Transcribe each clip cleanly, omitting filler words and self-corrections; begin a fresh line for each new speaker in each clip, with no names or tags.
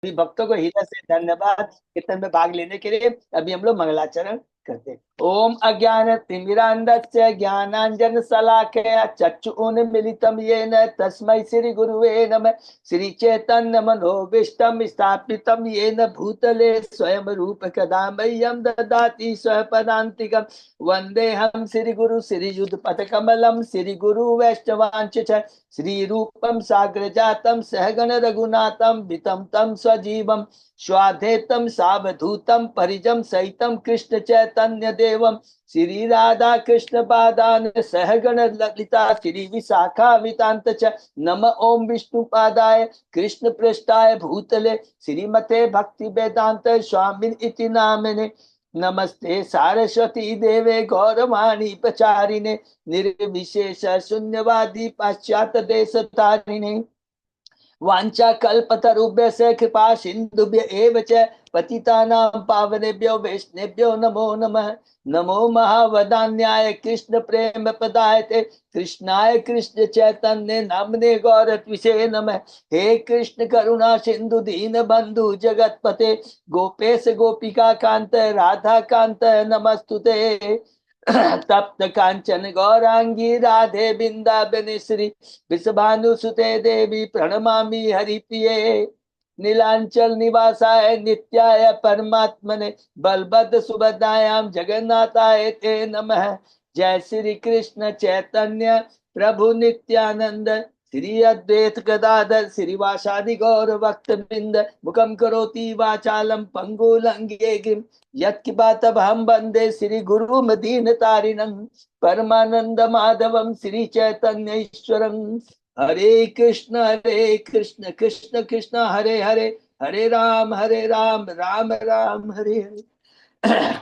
सभी भक्तों को हृदय से धन्यवाद कीर्तन में भाग लेने के लिए। अभी हम लोग मंगलाचरण करते हैं। ओम अज्ञान तिमिरांधस्य ज्ञानांजन शलाकया चक्षुरुन्मीलितं येन तस्मै श्री गुरुवे नमः। श्री चैतन्य मनोभीष्टं स्थापितं येन भूतले स्वयं रूप कदा मह्यं ददाति स्वपदान्तिकं। वन्देऽहं श्री गुरु श्री युगपथ कमलं श्री गुरु वैष्णवांच श्री रूपम साग्र जातम सहगण रघुनाथम वितम तम स्वजीवम स्वाधेतम सावधूतम परिजम सहितम कृष्ण चैतन्य देवम श्री राधा कृष्ण पादान सहगण ललिता श्री विशाखा वितांत च नम ओम विष्णु पादाय कृष्ण पृष्ठाय भूतले श्रीमते भक्ति वेदांत स्वामिन इति नामिने। नमस्ते सारस्वती देवे गौरवाणी प्रचारिणे निर्विशेष शून्यवादी पाश्चात्य देश तारिणे। वांछा कल्पतरुभ्य से कृपा सिंधुभ्य एव च पतितानां पावनेभ्यो वैष्णवेभ्यो नमो नमः। नमो महावदान्याय कृष्ण प्रेम प्रदायते कृष्णाय कृष्ण चैतन्य नामने गौरत्विषे नमः। हे कृष्ण करुणा सिंधु दीन बंधु जगतपते गोपेश गोपिका कांत राधा कांत नमस्तुते। तप्त कांचन गौरांगी राधे बिंदाबनी श्री विषभानुसुते देवी प्रणमामि हरिप्रिये। नीलांचल निवासाय नित्याय परमात्मने बलभद्र सुभद्रायाम जगन्नाथाय ते नमः। जय श्री कृष्ण चैतन्य प्रभु नित्यानंद श्री अद्वैत गदाधर श्रीवासादि गौर भक्त बिंद मुखम करोति वाचालम पंगुलंगे गिम यत्किपातभं वंदे श्री गुरु मदीन तारिणं परमानंद माधवम श्री चैतन्य ईश्वरं। हरे कृष्ण कृष्ण कृष्ण हरे हरे हरे राम राम राम हरे हरे।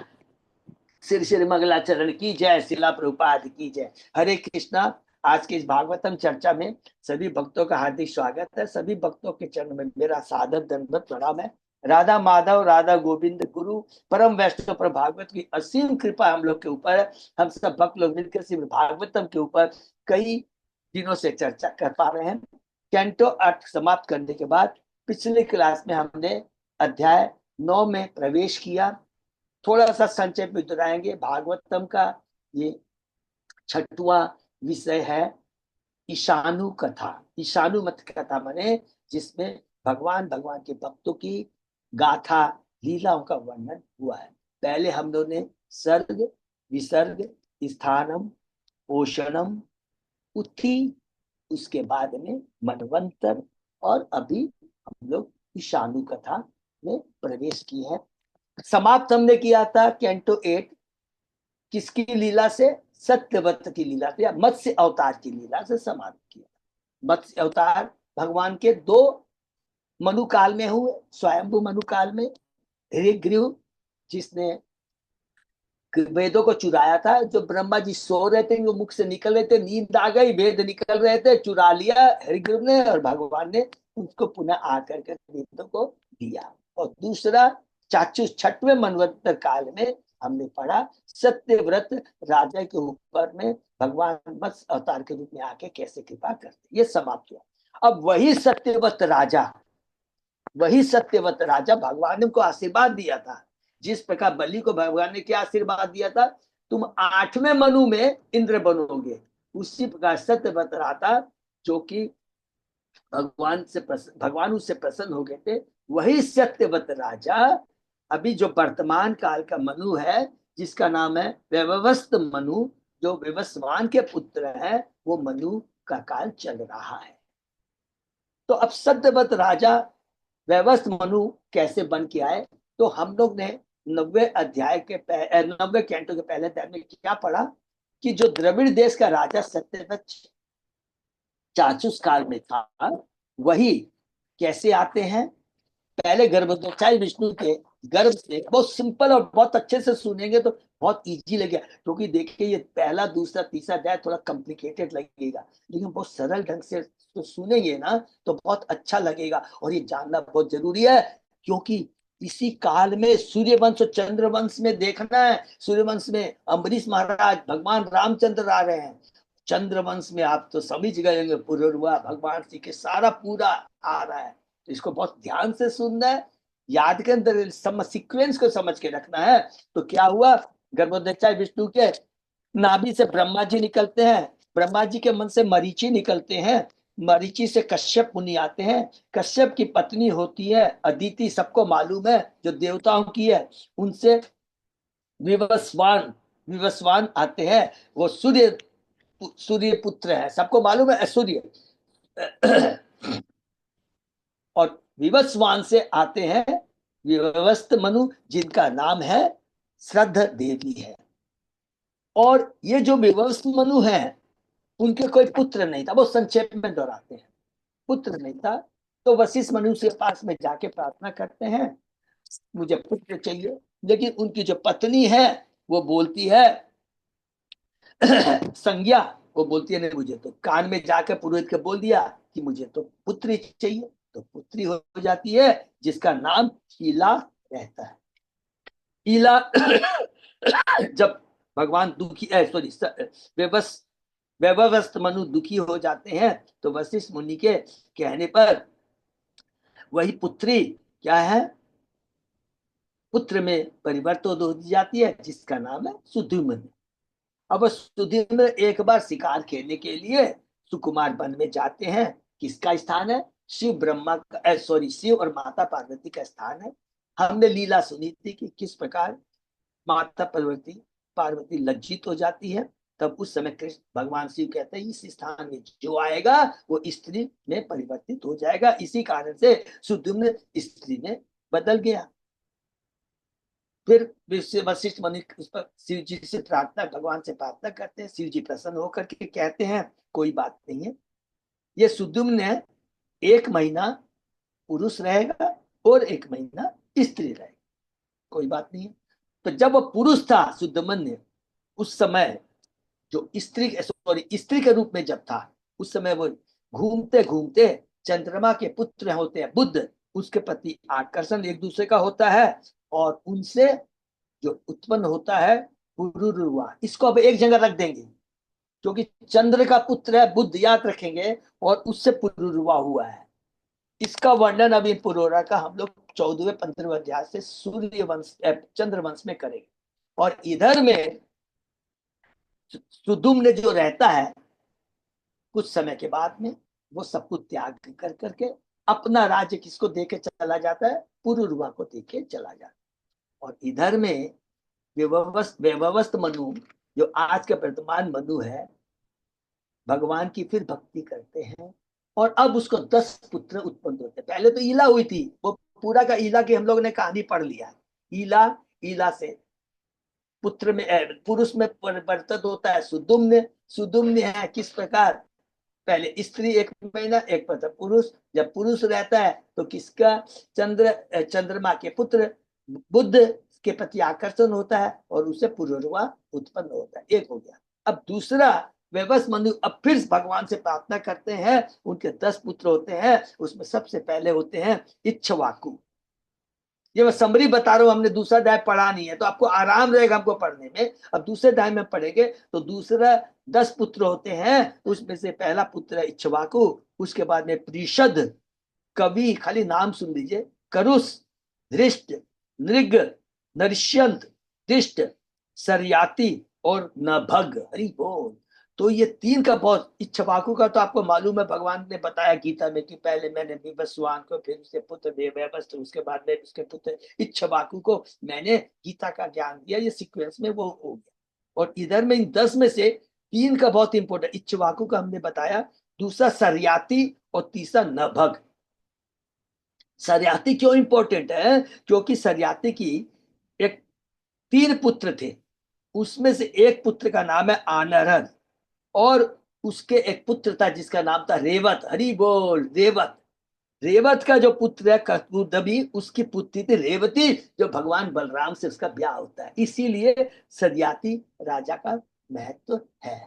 श्री श्री मंगलाचरण की जय, शिला प्रभुपाद की जय। हरे कृष्णा। आज के इस भागवतम चर्चा में सभी भक्तों का हार्दिक स्वागत है। सभी भक्तों के चरण में मेरा सादर दंडवत प्रणाम है। राधा माधव राधा गोविंद गुरु परम वैष्णव पर भागवत की असीम कृपा हम लोग के ऊपर है। हम सब भक्त लोग मिलकर श्री भागवतम के ऊपर कई दिनों से चर्चा कर पा रहे हैं। कैंटो 8 समाप्त करने के बाद पिछले क्लास में हमने अध्याय 9 में प्रवेश किया। थोड़ा सा संक्षेप में दोहराएंगे। भागवतम का ये 6वां विषय है ईशानु कथा। ईशानु मत कथा माने जिसमें भगवान के भक्तों की गाथा लीलाओं का वर्णन हुआ है। पहले हम लोगों ने सर्ग विसर्ग स्थानम पोषणम उथी, उसके बाद में मनवंतर, और अभी हम लोग ईशानु कथा में प्रवेश किए हैं। समाप्त हमने किया था कैंटो 8 किसकी लीला से? सत्यव्रत की लीला से या मत्स्य अवतार की लीला से समाप्त किया। मत्स्य अवतार भगवान के 2 मनुकाल में हुए। स्वयंभू मनुकाल में ऋग्रीव जिसने वेदों को चुराया था, जो ब्रह्मा जी सो रहे थे, वो मुख से निकल रहे थे, नींद आ गई, वेद निकल रहे थे, चुरा लिया ऋग्रीव ने, और भगवान ने उसको पुनः आकर के वेदों को दिया। और दूसरा 6वें मनवंतर काल में हमने पढ़ा सत्यव्रत राजा के ऊपर में भगवान मत्स्य अवतार के रूप में आके कैसे कृपा करते, ये समाप्त हुआ। अब वही सत्यव्रत राजा भगवान ने उनको आशीर्वाद दिया था। जिस प्रकार बलि को भगवान ने क्या आशीर्वाद दिया था, तुम 8वें मनु में इंद्र बनोगे, उसी प्रकार सत्यव्रत राजा जो कि भगवान उससे प्रसन्न हो गए थे, वही सत्यव्रत राजा अभी जो वर्तमान काल का मनु है, जिसका नाम है व्यवस्थ मनु, जो व्यवस्वान के पुत्र है, वो मनु का काल चल रहा है। तो अब सत्यव्रत राजा व्यवस्थ मनु कैसे बन के आए? तो हम लोग ने 90 कैंटो के पहले अध्याय में क्या पढ़ा कि जो द्रविड़ देश का राजा सत्यव्रत चाचुस काल में था, वही कैसे आते हैं? पहले गर्भोत्कच विष्णु के गर्भ से, बहुत सिंपल और बहुत अच्छे से सुनेंगे तो बहुत इजी लगेगा, क्योंकि देखिए ये पहला दूसरा तीसरा अध्याय थोड़ा कॉम्प्लिकेटेड लगेगा, लेकिन बहुत सरल ढंग से तो सुनेंगे ना तो बहुत अच्छा लगेगा। और ये जानना बहुत जरूरी है, क्योंकि इसी काल में सूर्यवंश और चंद्रवंश में देखना है। सूर्यवंश में अम्बरीश महाराज भगवान रामचंद्र आ रहे हैं। चंद्रवंश में आप तो समझ गए पुरुरवा भगवान श्री के सारा पूरा आ रहा है। इसको बहुत ध्यान से सुनना है, याद के अंदर सीक्वेंस को समझ के रखना है। तो क्या हुआ, गर्भोदय विष्णु के नाभि से ब्रह्मा जी निकलते हैं, ब्रह्मा जी के मन से मरीचि निकलते हैं, मरीचि से कश्यप मुनि आते हैं, कश्यप की पत्नी होती है अदिति, सबको मालूम है, जो देवताओं की है। उनसे विवस्वान विवस्वान आते हैं, वो सूर्य सूर्य पुत्र है, सबको मालूम है सूर्य। और विवस्वान से आते हैं विवस्त्र मनु, जिनका नाम है श्रद्धा देवी है। और ये जो विवस्त्र मनु है, उनके कोई पुत्र नहीं था, वो संक्षेप में दोहराते हैं, पुत्र नहीं था। तो वशिष्ठ मनु के पास में जाके प्रार्थना करते हैं, मुझे पुत्र चाहिए। लेकिन उनकी जो पत्नी है वो बोलती है संज्ञा, वो बोलती है नहीं, मुझे तो कान में जाकर पुरोहित के बोल दिया कि मुझे तो पुत्री चाहिए। तो पुत्री हो जाती है, जिसका नाम ईला रहता है। ईला जब भगवान दुखी सॉरी व्यवस्थ मनु दुखी हो जाते हैं, तो वशिष्ठ मुनि के कहने पर वही पुत्री क्या है, पुत्र में परिवर्तित हो जाती है, जिसका नाम है सुद्युम्न। अब सुद्युम्न एक बार शिकार खेलने के लिए सुकुमार वन में जाते हैं। किसका स्थान है, शिव ब्रह्मा का सॉरी शिव और माता पार्वती का स्थान है। हमने लीला सुनी थी कि किस प्रकार माता पार्वती लज्जित हो जाती है। तब उस समय कृष्ण भगवान शिव कहते हैं इस स्थान में जो आएगा वो स्त्री में परिवर्तित हो जाएगा। इसी कारण से सुद्युम्न स्त्री में बदल गया। फिर वशिष्ठ मुनि उस पर शिव जी से प्रार्थना, भगवान से प्रार्थना करते हैं। शिव जी प्रसन्न होकर के कहते हैं कोई बात नहीं है, ये सुद्युम्न 1 महीना पुरुष रहेगा और 1 महीना स्त्री रहेगी, कोई बात नहीं है। तो जब वो पुरुष था सुद्युम्न, उस समय जो स्त्री के रूप में जब था, उस समय वो घूमते घूमते चंद्रमा के पुत्र होते हैं बुध, उसके प्रति आकर्षण एक दूसरे का होता है, और उनसे जो उत्पन्न होता है पुरुरुवा। इसको अब एक जगह रख देंगे, क्योंकि चंद्र का पुत्र है बुध, याद रखेंगे, और उससे पुरुरुवा हुआ है। इसका वर्णन अभी पुरोरा का हम लोग 14वें 15वें अध्याय से सूर्य वंश चंद्र वंश में करेंगे। और इधर में सुदुम्न जो रहता है, कुछ समय के बाद में वो सब कुछ त्याग कर करके अपना राज्य किसको देके चला जाता है, पुरुरुवा को देके चला जाता है। और इधर में व्यवस्थ मनु, जो आज के वर्तमान मनु है, भगवान की फिर भक्ति करते हैं, और अब उसको 10 पुत्र उत्पन्न होते हैं। पहले तो ईला हुई थी, वो पूरा का ईला की हम लोग ने कहानी पढ़ लिया। ईला ईला से पुत्र में पुरुष में परिवर्तित होता है सुदुम्न। सुदुम्न है किस प्रकार, पहले स्त्री 1 महीना, एक पत्र पुरुष। जब पुरुष रहता है तो किसका, चंद्रमा के पुत्र बुध के प्रति आकर्षण होता है, और उससे पुरुरवा उत्पन्न होता है। एक हो गया। अब दूसरा व्यवस्थ मनु अब फिर भगवान से प्रार्थना करते हैं, उनके 10 पुत्र होते हैं, उसमें सबसे पहले होते हैं इच्छवाकु। ये मैं समरी बता रहा हूं, हमने दूसरा अध्याय पढ़ा नहीं है, तो आपको आराम रहेगा हमको पढ़ने में। अब दूसरे अध्याय में पढ़ेंगे तो दूसरा 10 पुत्र होते हैं, उसमें से पहला पुत्र है इच्छवाकु, उसके बाद में प्रीषद, कवि, खाली नाम सुन लीजिए, करुष, धृष्ट, नृग, नरिष्यंत, दिष्ट, सरयाति और नभग। हरि बोल। तो ये 3 का बहुत, इच्छवाकु का तो आपको मालूम है, भगवान ने बताया गीता में कि पहले मैंने विवस्वान को, फिर उसके पुत्र व्यवस्थ, उसके बाद में उसके पुत्र इच्छवाकु को मैंने गीता का ज्ञान दिया। ये सीक्वेंस में वो हो गया। और इधर में इन 10 में से 3 का बहुत इंपॉर्टेंट, इच्छवाकु का हमने बताया, दूसरा सरयाति और तीसरा नभग। सरयाति क्यों इंपॉर्टेंट है, क्योंकि सरयाति की एक 3 पुत्र थे, उसमें से एक पुत्र का नाम है आनरद, और उसके एक पुत्र था जिसका नाम था रेवत। हरि बोल। रेवत, रेवत का जो पुत्र है कस्तूरदबी, उसकी पुत्री थी रेवती, जो भगवान बलराम से उसका ब्याह होता है। इसीलिए सदयाती राजा का महत्व है।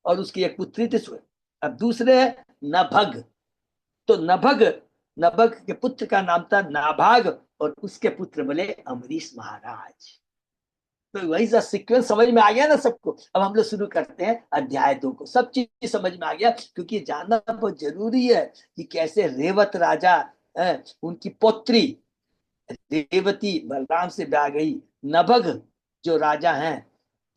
और उसकी एक पुत्री थी। अब दूसरे है नभग। तो नभग, नभग के पुत्र का नाम था नाभाग, और उसके पुत्र बोले अम्बरीश महाराज। तो वही सा सीक्वेंस समझ में आ गया ना सबको। अब हम लोग शुरू करते हैं अध्याय 2 को। सब चीज समझ में आ गया, क्योंकि जानना बहुत जरूरी है कि कैसे रेवत राजा उनकी पौत्री रेवती बलराम से ब्याह गई। नभग जो राजा हैं,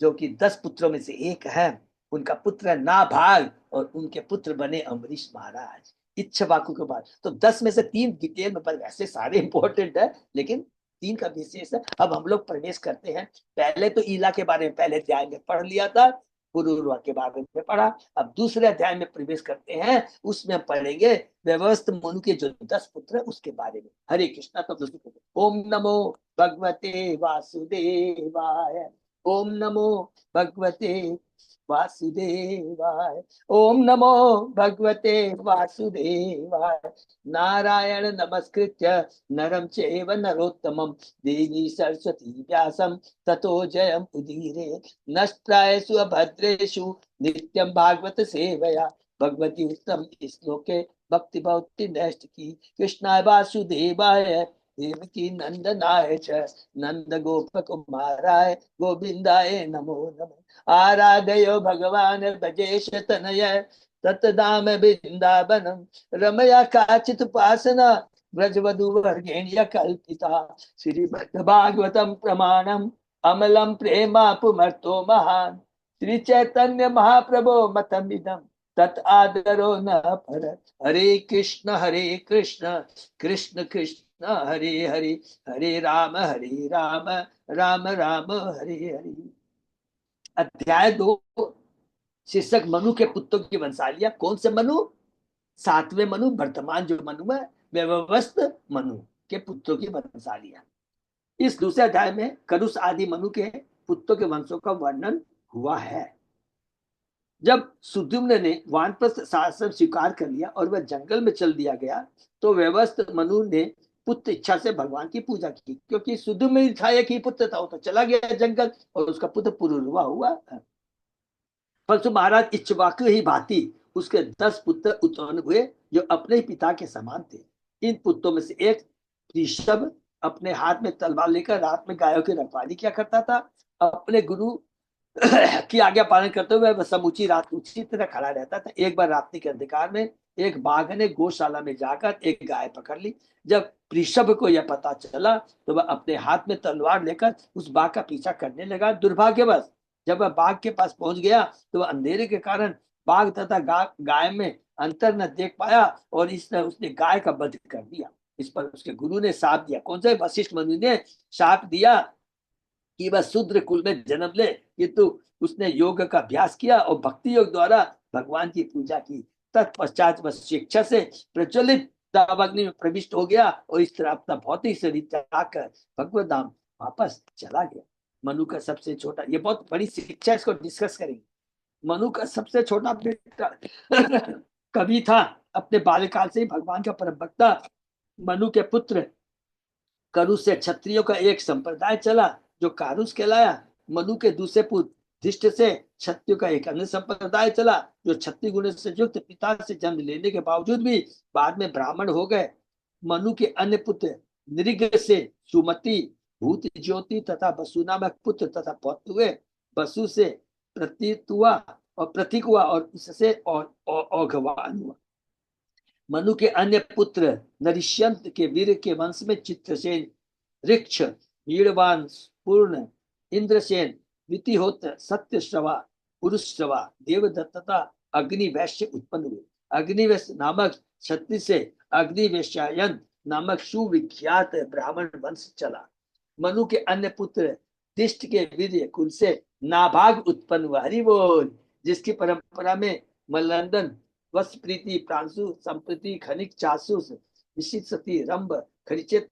जो कि 10 पुत्रों में से एक है, उनका पुत्र है नाभाग, और उनके पुत्र बने अम्बरीश महाराज। इच्छवाकु के बाद तो 10 में से 3 डिटेल में, पर वैसे सारे इंपॉर्टेंट है, लेकिन 3 का विशेष है। अब हम लोग प्रवेश करते हैं। पहले तो ईला के बारे में पहले अध्याय में पढ़ लिया था, पुरूरवा के बारे में पढ़ा। अब दूसरे अध्याय में प्रवेश करते हैं, उसमें हम पढ़ेंगे व्यवस्थ मनु के जो 10 पुत्र है उसके बारे में। हरे कृष्णा। तो ओम नमो भगवते वासुदेवाय। ओम नमो भगवते वासुदेवाय। ओम नमो भगवते वासुदेवाय। नारायण नमस्कृत्य नरम चैव नरोत्तमं देवी सरस्वती व्यासं ततो जयम उदीरे। नष्टायसु अभद्रेषु नित्यं भागवत सेवया भगवती उत्तम श्लोके भक्ति भक्ति नष्ट की। कृष्णाय वासुदेवाय देवकी नंदनाय च नंद गोप कुमाराय गोविंदाय नमो नमः। आराधयो भगवान भजेश तनय तत्दाम वृंदावनम रमया काचित उपासना व्रजवधूवर्गेण्य कल्पिता। श्रीमद्भागवतम प्रमाणम अमलम प्रेमा पुमर्तो महान। श्री चैतन्य महाप्रभो मतमिदम तत् आदरो न पर। हरे कृष्ण कृष्ण कृष्ण हरे हरे, हरे राम राम राम हरे हरे। अध्याय 2 शीर्षक मनु के पुत्रों की वंशालियां। कौन से मनु? 7वें मनु, वर्तमान जो मनु है, व्यवस्थ मनु के पुत्रों की वंशालियां। इस दूसरे अध्याय में करुष आदि मनु के पुत्रों के वंशों का वर्णन हुआ है। जब सुद्युम्न ने वानप्रस्थ शासन स्वीकार कर लिया और वह जंगल में चल दिया गया, तो व्यवस्थ मनु ने पुत्र इच्छा से भगवान की पूजा की, क्योंकि सुद्युम्न में था एक ही पुत्र था, वो तो चला गया जंगल, और उसका पुत्र पुरुरवा हुआ। परंतु महाराज इक्ष्वाकु ही भांति उसके 10 पुत्र उत्पन्न हुए, जो अपने ही पिता के समान थे। इन पुत्रों में से एक ऋषभ अपने हाथ में तलवार लेकर रात में गायों की रखवाली किया करता था। अपने गुरु की आज्ञा पालन करते हुए वह समूची रात उसी तरह खड़ा रहता था। एक बार रात्रि के अंधकार में एक बाघ ने गौशाला में जाकर एक गाय पकड़ ली। जब ऋषभ को यह पता चला, तो वह अपने हाथ में तलवार लेकर उस बाघ का पीछा करने लगा। दुर्भाग्यवश जब वह बाघ के पास पहुंच गया, तो वह अंधेरे के कारण बाघ तथा गाय में अंतर न देख पाया, और इस तरह उसने गाय का वध कर दिया। इस पर उसके गुरु ने शाप दिया। कौन सा? वशिष्ठ मुनि ने शाप दिया कि वह शूद्र कुल में जन्म ले, किंतु उसने योग का अभ्यास किया और भक्ति योग द्वारा भगवान की पूजा की। तत्पश्चात वह शिक्षा से प्रज्वलित दावाग्नि में प्रविष्ट हो गया, और इस तरह अपना भौतिक शरीर त्याग कर भगवत धाम वापस चला गया। मनु का सबसे छोटा, ये बहुत बड़ी शिक्षा, इसको डिस्कस करेंगे। मनु का सबसे छोटा बेटा कवि था। अपने बाल्यकाल से ही भगवान का परम भक्ता मनु के पुत्र करुष से क्षत्रियों का एक संप्रदाय चला, जो कारुष कहलाया। मनु के दूसरे पुत्र धिष्ट से क्षत्रियों का एक अन्य संप्रदाय चला, जो क्षत्रिय गुण से युक्त पिता से जन्म लेने के बावजूद भी बाद में ब्राह्मण हो गए। मनु के अन्य पुत्र नृग से सुमति, भूत ज्योति तथा बसु नामक पुत्र तथा पौत्र हुए। बसु से प्रतीत हुआ और प्रतीक हुआ, और उससे औघवान हुआ। मनु के अन्य पुत्र नरिष्यंत के वीर के वंश में चित्रसेन, ऋक्ष, वीरवान, पूर्ण, इंद्रसेन, वितिहोत्र, सत्यश्रवा, पुरुषश्रवा, देवदत्त तथा अग्निवैश्य उत्पन्न हुए। अग्निवैश्य नामक क्षत्रिय से अग्निवैश्यायन नामक सुविख्यात ब्राह्मण वंश चला। मनु के अन्य पुत्र दिष्ट के वीर्य कुल से नाभाग उत्पन्न हुआ। हरि बोल। जिसकी परंपरा में मल्लंदन, वस्प्रीति, प्रांशु, संप्रति, खनिक, चासुस, विशित सती, रंभ, खरिचित,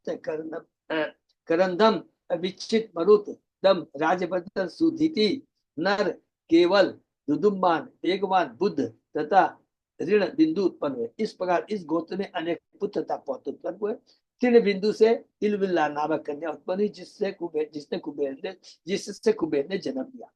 करंधम, विचित, मरुत, दम, राजभद्र, सुधीति, नर, केवल, दुदुम्बान, वेगवान, बुद्ध तथा ऋण बिंदु उत्पन्न हुए। इस प्रकार इस गोत्र में अनेक पुत्र तथा पौत्र उत्पन्न हुए। तीन बिंदु से इलविल्ला नामक कन्या उत्पन्न हुई, जिससे कुबेर ने जन्म दिया।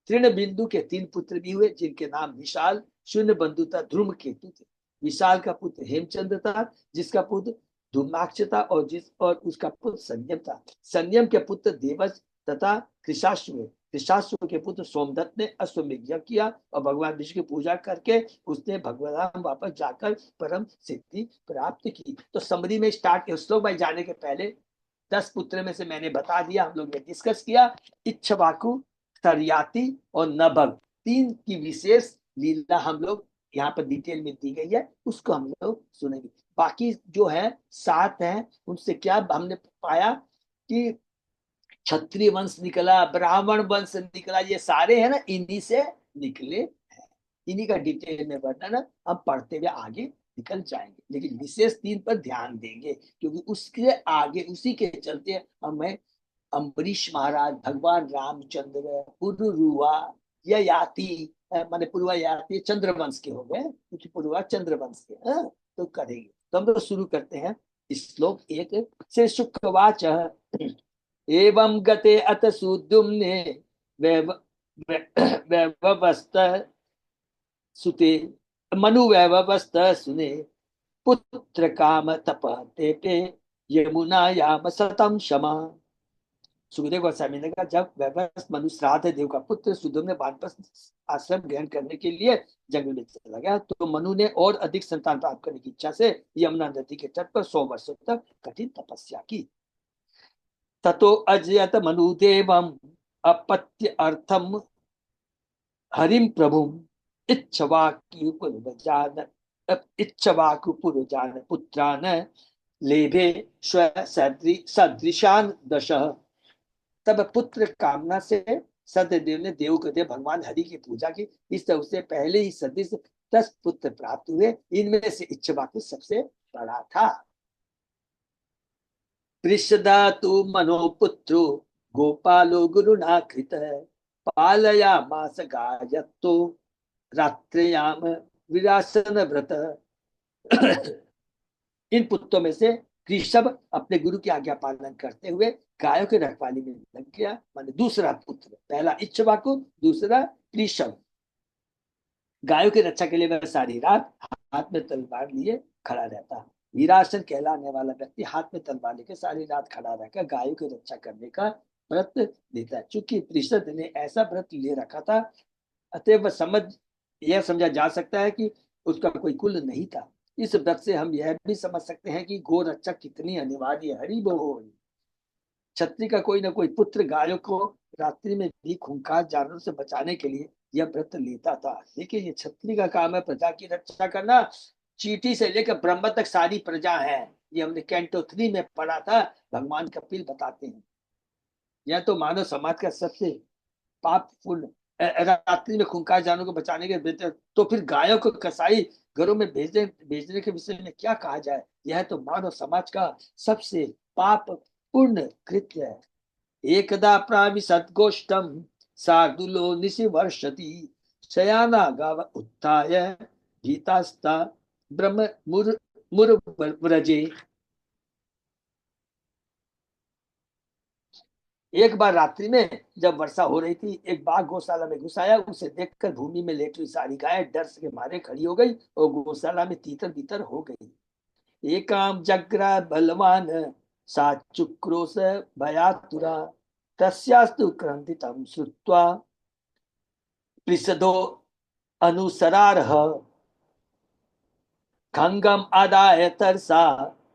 तृण बिंदु के 3 पुत्र भी हुए, जिनके नाम विशाल, शून्य बंधु तथा ध्रुम केतु थे। विशाल का पुत्र हेमचंद्र था, जिसका पुत्र धूम्राक्ष था, और उसका पुत्र संयम था। संयम के पुत्र देवज तथा कृशाश्व हुए। त्रिशास्त्र के पुत्र सोमदत्त ने अश्वमेध यज्ञ किया और भगवान विष्णु की पूजा करके उसने भगवान वापस जाकर परम सिद्धि प्राप्त की। तो समरी में स्टार्ट श्लोक में जाने के पहले 10 पुत्र में से मैंने बता दिया, हम लोग ने डिस्कस किया। इच्छवाकु, सरयाति और नभग, 3 की विशेष लीला हम लोग यहाँ पर डिटेल में दी गई है, उसको हम लोग सुनेंगे। बाकी जो है 7 है, उनसे क्या हमने पाया कि क्षत्रिय वंश निकला, ब्राह्मण वंश निकला, ये सारे है ना इन्हीं से निकले हैं। इन्हीं का डिटेल में वर्णन हम पढ़ते हुए आगे निकल जाएंगे, लेकिन विशेष 3 पर ध्यान देंगे, क्योंकि उसके आगे उसी के चलते हमें अम्बरीश महाराज, भगवान रामचंद्र, पुरुरुवा, ययाति, माने पुरुवा याति चंद्रवंश के हो गए, क्योंकि पुरुवा चंद्रवंश के, तो करेंगे। तो हम लोग शुरू करते हैं श्लोक 1 से। शुक्रवाच एवं गते अत सुद्युम्ने वैववस्त सुते मनु वैववस्त सुने पुत्र काम तप तेपे यमुना याम सतम क्षमा। सुखदेव गोस्वामी ने कहा, जब वैवस्वत मनु श्राद्ध देव का पुत्र सुद्युम्न ने वानप्रस्थ आश्रम ग्रहण करने के लिए जंगल में चला गया, तो मनु ने और अधिक संतान प्राप्त करने की इच्छा से यमुना नदी के तट पर 100 वर्षों तक कठिन तपस्या की। ततो अजयत मनुदेवम अपत्य अर्थम हरिम प्रभुम इच्छवाकुपुरजान पुत्रान लेभे सदृशान दश। तब पुत्र कामना से सत्यदेव ने देवकृत भगवान हरि की पूजा की। इस तरह से पहले ही सदृश 10 पुत्र प्राप्त हुए। इनमें से इच्छवाकु सबसे बड़ा था। पृषदातु मनोपुत्रो गोपालो गुरुना कृत पालयामास गायत्तो रात्र्याम विरासन व्रत। इन पुत्रों में से ऋषभ अपने गुरु की आज्ञा पालन करते हुए गायों की रखवाली में लग गया। माने दूसरा पुत्र, पहला इच्छवाकु, दूसरा ऋषभ। गायों की रक्षा के लिए वह सारी रात हाथ में तलवार लिए खड़ा रहता। वीरासन कहलाने वाला व्यक्ति हाथ में तलवार लेकर सारी रात खड़ा रहकर गायों की रक्षा करने का व्रत लेता है। चूंकि परिषद ने ऐसा व्रत ले रखा था, अतएव यह समझा जा सकता है कि उसका कोई कुल नहीं था। इस व्रत से हम यह भी समझ सकते हैं कि गो रक्षा कितनी अनिवार्य है। हरि बोल। क्षत्रिय का कोई ना कोई पुत्र गायों को रात्रि में भी खूंखार जानवरों से बचाने के लिए यह व्रत लेता था। देखिए, ये क्षत्रिय का काम है प्रजा की रक्षा करना। चींटी से लेकर ब्रह्म तक सारी प्रजा है। ये हमने कैंटो 3 में पढ़ा था। भगवान कपिल बताते हैं, यह तो मानव समाज का सबसे पापपूर्ण। रात्रि में खूंखार जानवरों को बचाने के बेहतर, तो फिर गायों को कसाई घरों में भेजने के विषय में क्या कहा जाए। यह तो मानव समाज का सबसे पाप पूर्ण कृत्य है। एकदा प्राविशद्गोष्ठम शार्दूलो निशिवर्षति शयाना गाव उत्थाय गीतास्ता ब्रह्म मुरव्रजे। एक बार रात्रि में जब वर्षा हो रही थी, एक बाघ गौशाला में घुस आया। उसे देखकर भूमि में लेटी हुई सारी गाय डर के मारे खड़ी हो गई और गौशाला में तीतर बीतर हो गई। एकाम जग्रा बलवान सा चुक्रोश भयातुरा तस्यास्तु क्रंदितम श्रुत्वा पृषदो अनुसरारः खंगम आदाय तरसा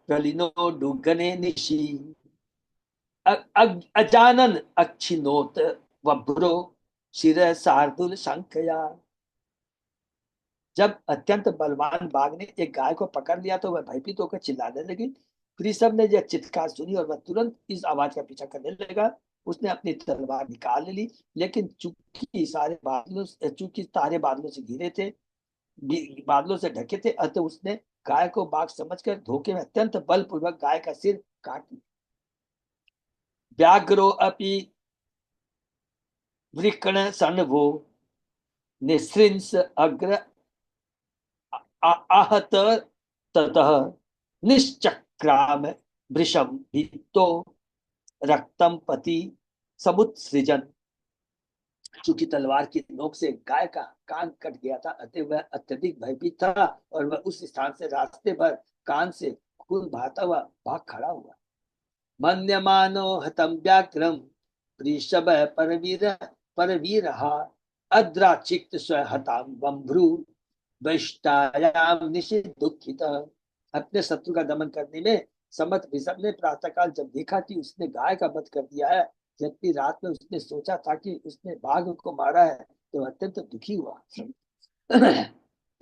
प्रलिनो डुगने निशि अजानन अक्षिनोत वभ्रो शिर शार्दुल संख्या। जब अत्यंत बलवान बाघ ने एक गाय को पकड़ लिया तो वह भयभीत होकर चिल्लाने लगी। ऋषभ ने यह चित्कार सुनी और वह तुरंत इस आवाज का पीछा करने लगा। उसने अपनी तलवार निकाल ली, लेकिन चूंकि तारे बादलों से घिरे थे, बादलों से ढके थे, अतः उसने गाय को बाघ समझकर धोखे में अत्यंत बलपूर्वक गाय का सिर काट लिया। व्याघ्रो अपि वृकण सन्वो निसृंस अग्र आहत ततः निश्चक्राम वृषम भीतो रक्तम पति समुत्सृजन। चूंकि तलवार की नोक से गाय का कान कट गया था, अतः वह अत्यधिक भयभीत था और वह उस स्थान से रास्ते भर कान से खून बहता हुआ भाग खड़ा हुआ। मन्यमानो हतम व्याघ्रम वृषभ परवीर परवीरहा अद्राचिक्त स्वहताम बंभ्रु वैष्टायाम निशित दुखित। अपने शत्रु का दमन करने में समर्थ ऋषभ ने प्रातःकाल जब देखा कि उसने गाय का वध कर दिया है, जबकि रात में उसने सोचा था कि उसने बाघ को मारा है, तो अत्यंत दुखी हुआ।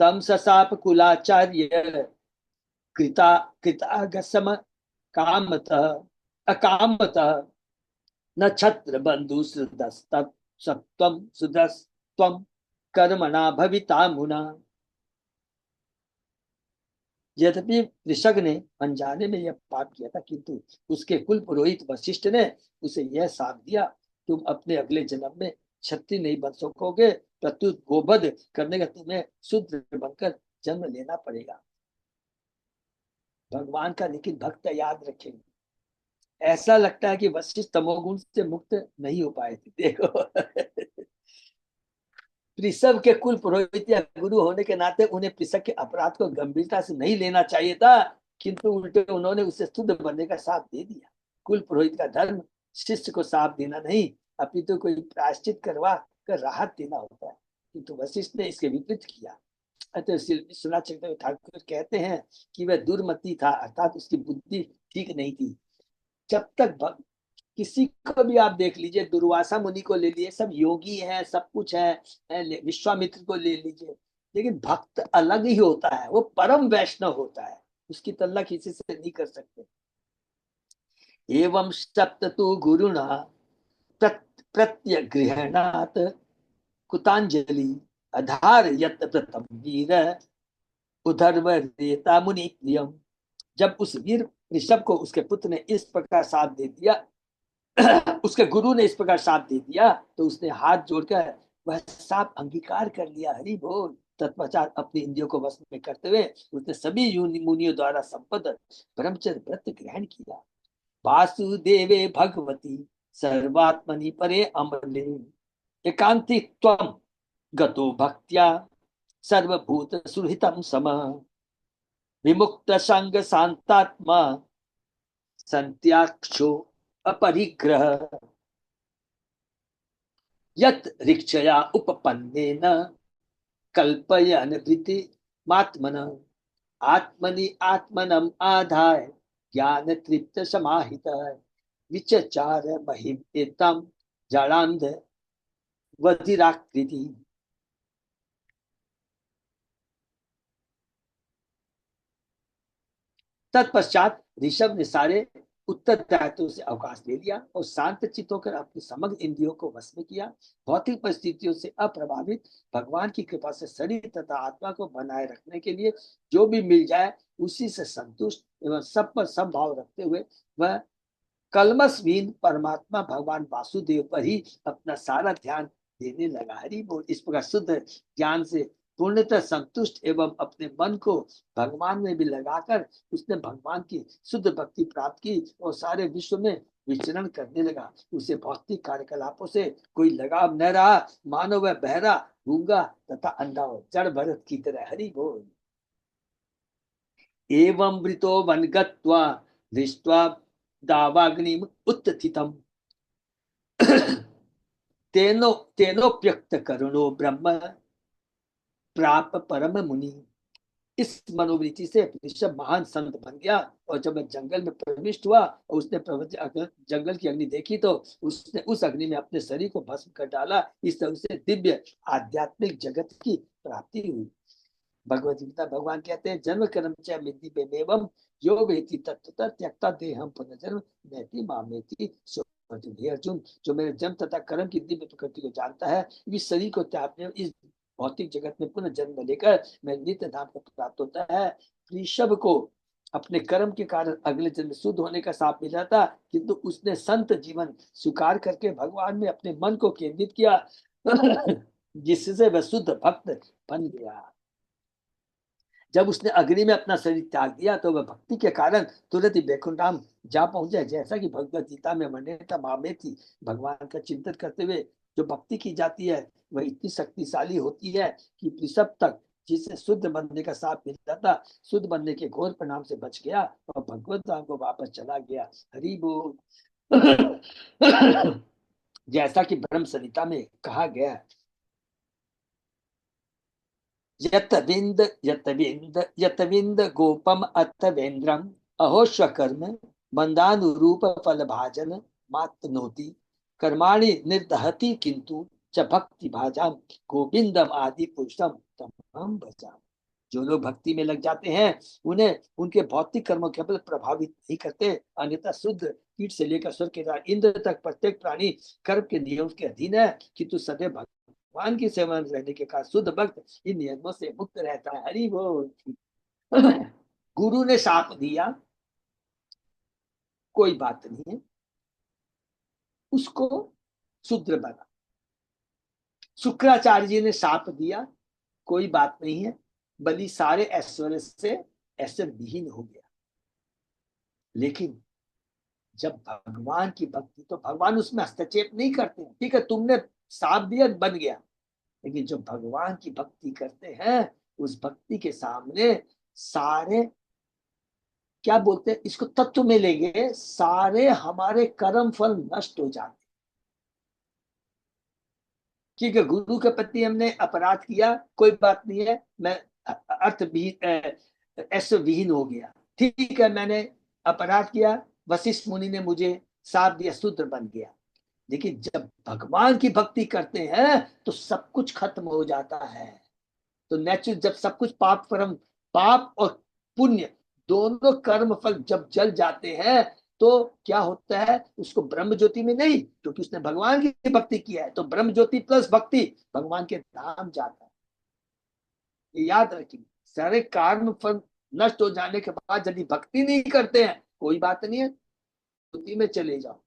तम ससाप कुलाचार्य कृता कृतागसम कामत अकामत न छत्र बंधु सत्वम सुदस्तम कर्मणा भविता मुना। यद्यपि ऋषभ ने अनजाने में यह पाप किया था, किंतु उसके कुल पुरोहित वशिष्ठ ने उसे यह साथ दिया, तुम अपने अगले जन्म में क्षत्रिय नहीं बन सकोगे, प्रत्युत गोवध करने का तुम्हें शूद्र बनकर जन्म लेना पड़ेगा। भगवान का लेकिन भक्त याद रखेंगे, ऐसा लगता है कि वशिष्ठ तमोगुण से मुक्त नहीं हो पाए थे। देखो पृषभ के कुल पुरोहित या गुरु होने के नाते उन्हें पृषभ के अपराध को गंभीरता से नहीं लेना चाहिए था, किंतु उल्टे उन्होंने उसे शुद्ध बनने का साथ दे दिया। कुल पुरोहित का धर्म शिष्य को साथ देना नहीं, अपितु तो कोई प्रायश्चित करवा कर राहत देना होता है, किंतु वशिष्ठ ने इसके विपरीत किया। अतः विश्वनाथ चक्रवर्ती ठाकुर कहते हैं कि वह दुर्मति था, अर्थात उसकी बुद्धि ठीक नहीं थी। जब तक किसी को भी आप देख लीजिए, दुर्वासा मुनि को ले लीजिए, सब योगी हैं, सब कुछ है, विश्वामित्र को ले लीजिए, लेकिन भक्त अलग ही होता है, वो परम वैष्णव होता है, उसकी तुलना किसी से नहीं कर सकते। एवं सप्त तु गुरुणा प्रत्यगृहणात् कुतांजलि अधार यत प्रथम वीर उधर्वरेता मुनि प्रियम। जब उस वीर ऋषभ को उसके पुत्र ने इस प्रकार साथ दे दिया, उसके गुरु ने इस प्रकार साथ दे दिया, तो उसने हाथ जोड़कर वह साफ अंगीकार कर लिया। हरि बोल। तत्पश्चात अपनी इंद्रियों को वश में करते हुए उसने सभी मुनियों द्वारा संपन्न ब्रह्मचर्य व्रत ग्रहण किया। वासुदेवे भगवती सर्वात्मनि परे अमले एकांति त्वं गतो भक्त्या सर्वभूत सुहृतम सम विमुक्त संग शांतात्मा संत्याक्षो अपरिग्रह यत ऋक्षया उपपन्नेन कल्पयन वृत्ति मात्मन आत्मनि आत्मनम आधाय ज्ञान तृप्त समाहित विचचार महिम एतम जड़ांध वधिराकृति। तत्पश्चात ऋषभ ने सारे उत्तरदायित्वों से अवकाश ले लिया और शांत चित्त होकर अपनी समग्र इंद्रियों को वश में किया। भौतिक परिस्थितियों से अप्रभावित भगवान की कृपा से शरीर तथा आत्मा को बनाए रखने के लिए जो भी मिल जाए उसी से संतुष्ट एवं सब पर सब भाव रखते हुए वह कलमशविहीन परमात्मा भगवान वासुदेव पर ही अपना सारा ध्यान देने लगा। हरि बोल। इस प्रकार शुद्ध ज्ञान से पूर्णतः संतुष्ट एवं अपने मन को भगवान में भी लगाकर उसने भगवान की शुद्ध भक्ति प्राप्त की और सारे विश्व में विचरण करने लगा। उसे भौतिक कार्यकलापों से कोई लगाव न रहा, मानो वह बहरा, गूंगा तथा अंधा हो, जड़ भरत की तरह। हरि बोल। एवं वृतो वनगत्वा दृष्ट्वा दावाग्निम उत्थितम तेनो तेनोप्यक्त करुणो ब्रह्म प्राप परम मुनि। इस मनोवृत्ति से ऋषभ महान संत बन गया और जब वह जंगल में प्रविष्ट हुआ और उसने जंगल की अग्नि देखी तो उसने उस अग्नि में अपने शरीर को भस्म कर डाला। इस तरह से दिव्य आध्यात्मिक जगत की प्राप्ति हुई। भगवत गीता भगवान कहते हैं जन्म कर्म च मिद्धि बेमेवम यो वेति तत्वतः त्यक्ता देहम पुनर्जन्म नैति मामेति। अर्जुन, जो मेरे जन्म तथा कर्म की दिव्य प्रकृति को जानता है, इस शरीर को त्यागने इस भौतिक जगत में पुनः जन्म लेकर मैं नित्य धाम को प्राप्त होता है। ऋषभ को अपने कर्म के कारण अगले जन्म शुद्ध होने का साप मिला था, किंतु उसने संत जीवन स्वीकार करके भगवान में अपने मन को केंद्रित किया जिससे वह शुद्ध भक्त बन गया। जब उसने अग्नि में अपना शरीर त्याग दिया तो वह भक्ति के कारण तुरंत ही वैकुंठ धाम जा पहुंचा। जैसा कि भगवत गीता में वर्णित मामे थी, भगवान का चिंतन करते हुए जो भक्ति की जाती है वह इतनी शक्तिशाली होती है कि ऋषभ तक जिसे शुद्ध बनने का साथ मिलता था, शुद्ध बनने के घोर परिणाम से बच गया और भगवत धाम को वापस चला गया। हरि बोल। जैसा कि ब्रह्म संहिता में कहा गया है, यतविंद गोपम अतवेन्द्रम अहोश्वकर्म बंधानुरूप फल भाजन मातनोति कर्माणि निर्दहति किंतु च भक्ति भाजाम गोविंदम आदि पुरुषम तमहम भजामि। जो लोग भक्ति में लग जाते हैं उन्हें उनके भौतिक कर्मों के बल प्रभावित नहीं करते, अन्यथा शुद्ध कीट से लेकर स्वर्ग के द्वार इंद्र तक प्रत्येक प्राणी कर्म के नियम के अधीन है, किंतु सदैव भगवान की सेवा में रहने के कारण शुद्ध भक्त इन नियमों से मुक्त रहता है। हरि बोल। गुरु ने शाप दिया, कोई बात नहीं है, उसको शूद्र बना। शुक्राचार्य जी ने शाप दिया, कोई बात नहीं है, बलि सारे ऐश्वर्य से ऐश्वर्य विहीन हो गया। लेकिन जब भगवान की भक्ति, तो भगवान उसमें हस्तक्षेप नहीं करते हैं। ठीक है, तुमने शाप दिया, बन गया, लेकिन जो भगवान की भक्ति करते हैं उस भक्ति के सामने सारे, क्या बोलते हैं इसको, तत्व में लेंगे, सारे हमारे कर्म फल नष्ट हो जाते। ठीक है, गुरु के प्रति हमने अपराध किया, कोई बात नहीं है, मैं अर्थ विहीन, ऐसे विहीन हो गया। ठीक है, मैंने अपराध किया, वशिष्ठ मुनि ने मुझे साथ दिया, शूद्र बन गया। लेकिन जब भगवान की भक्ति करते हैं तो सब कुछ खत्म हो जाता है। तो नेचुरल, जब सब कुछ पाप परम, पाप और पुण्य दोनों कर्म फल जब जल जाते हैं तो क्या होता है, उसको ब्रह्म ज्योति में नहीं, क्योंकि उसने भगवान की भक्ति किया है, तो ब्रह्म ज्योति प्लस भक्ति भगवान के धाम जाता है। ये याद रखिए, सारे कर्म फल नष्ट हो जाने के बाद यदि भक्ति नहीं करते हैं, कोई बात नहीं है, ज्योति में चले जाओ।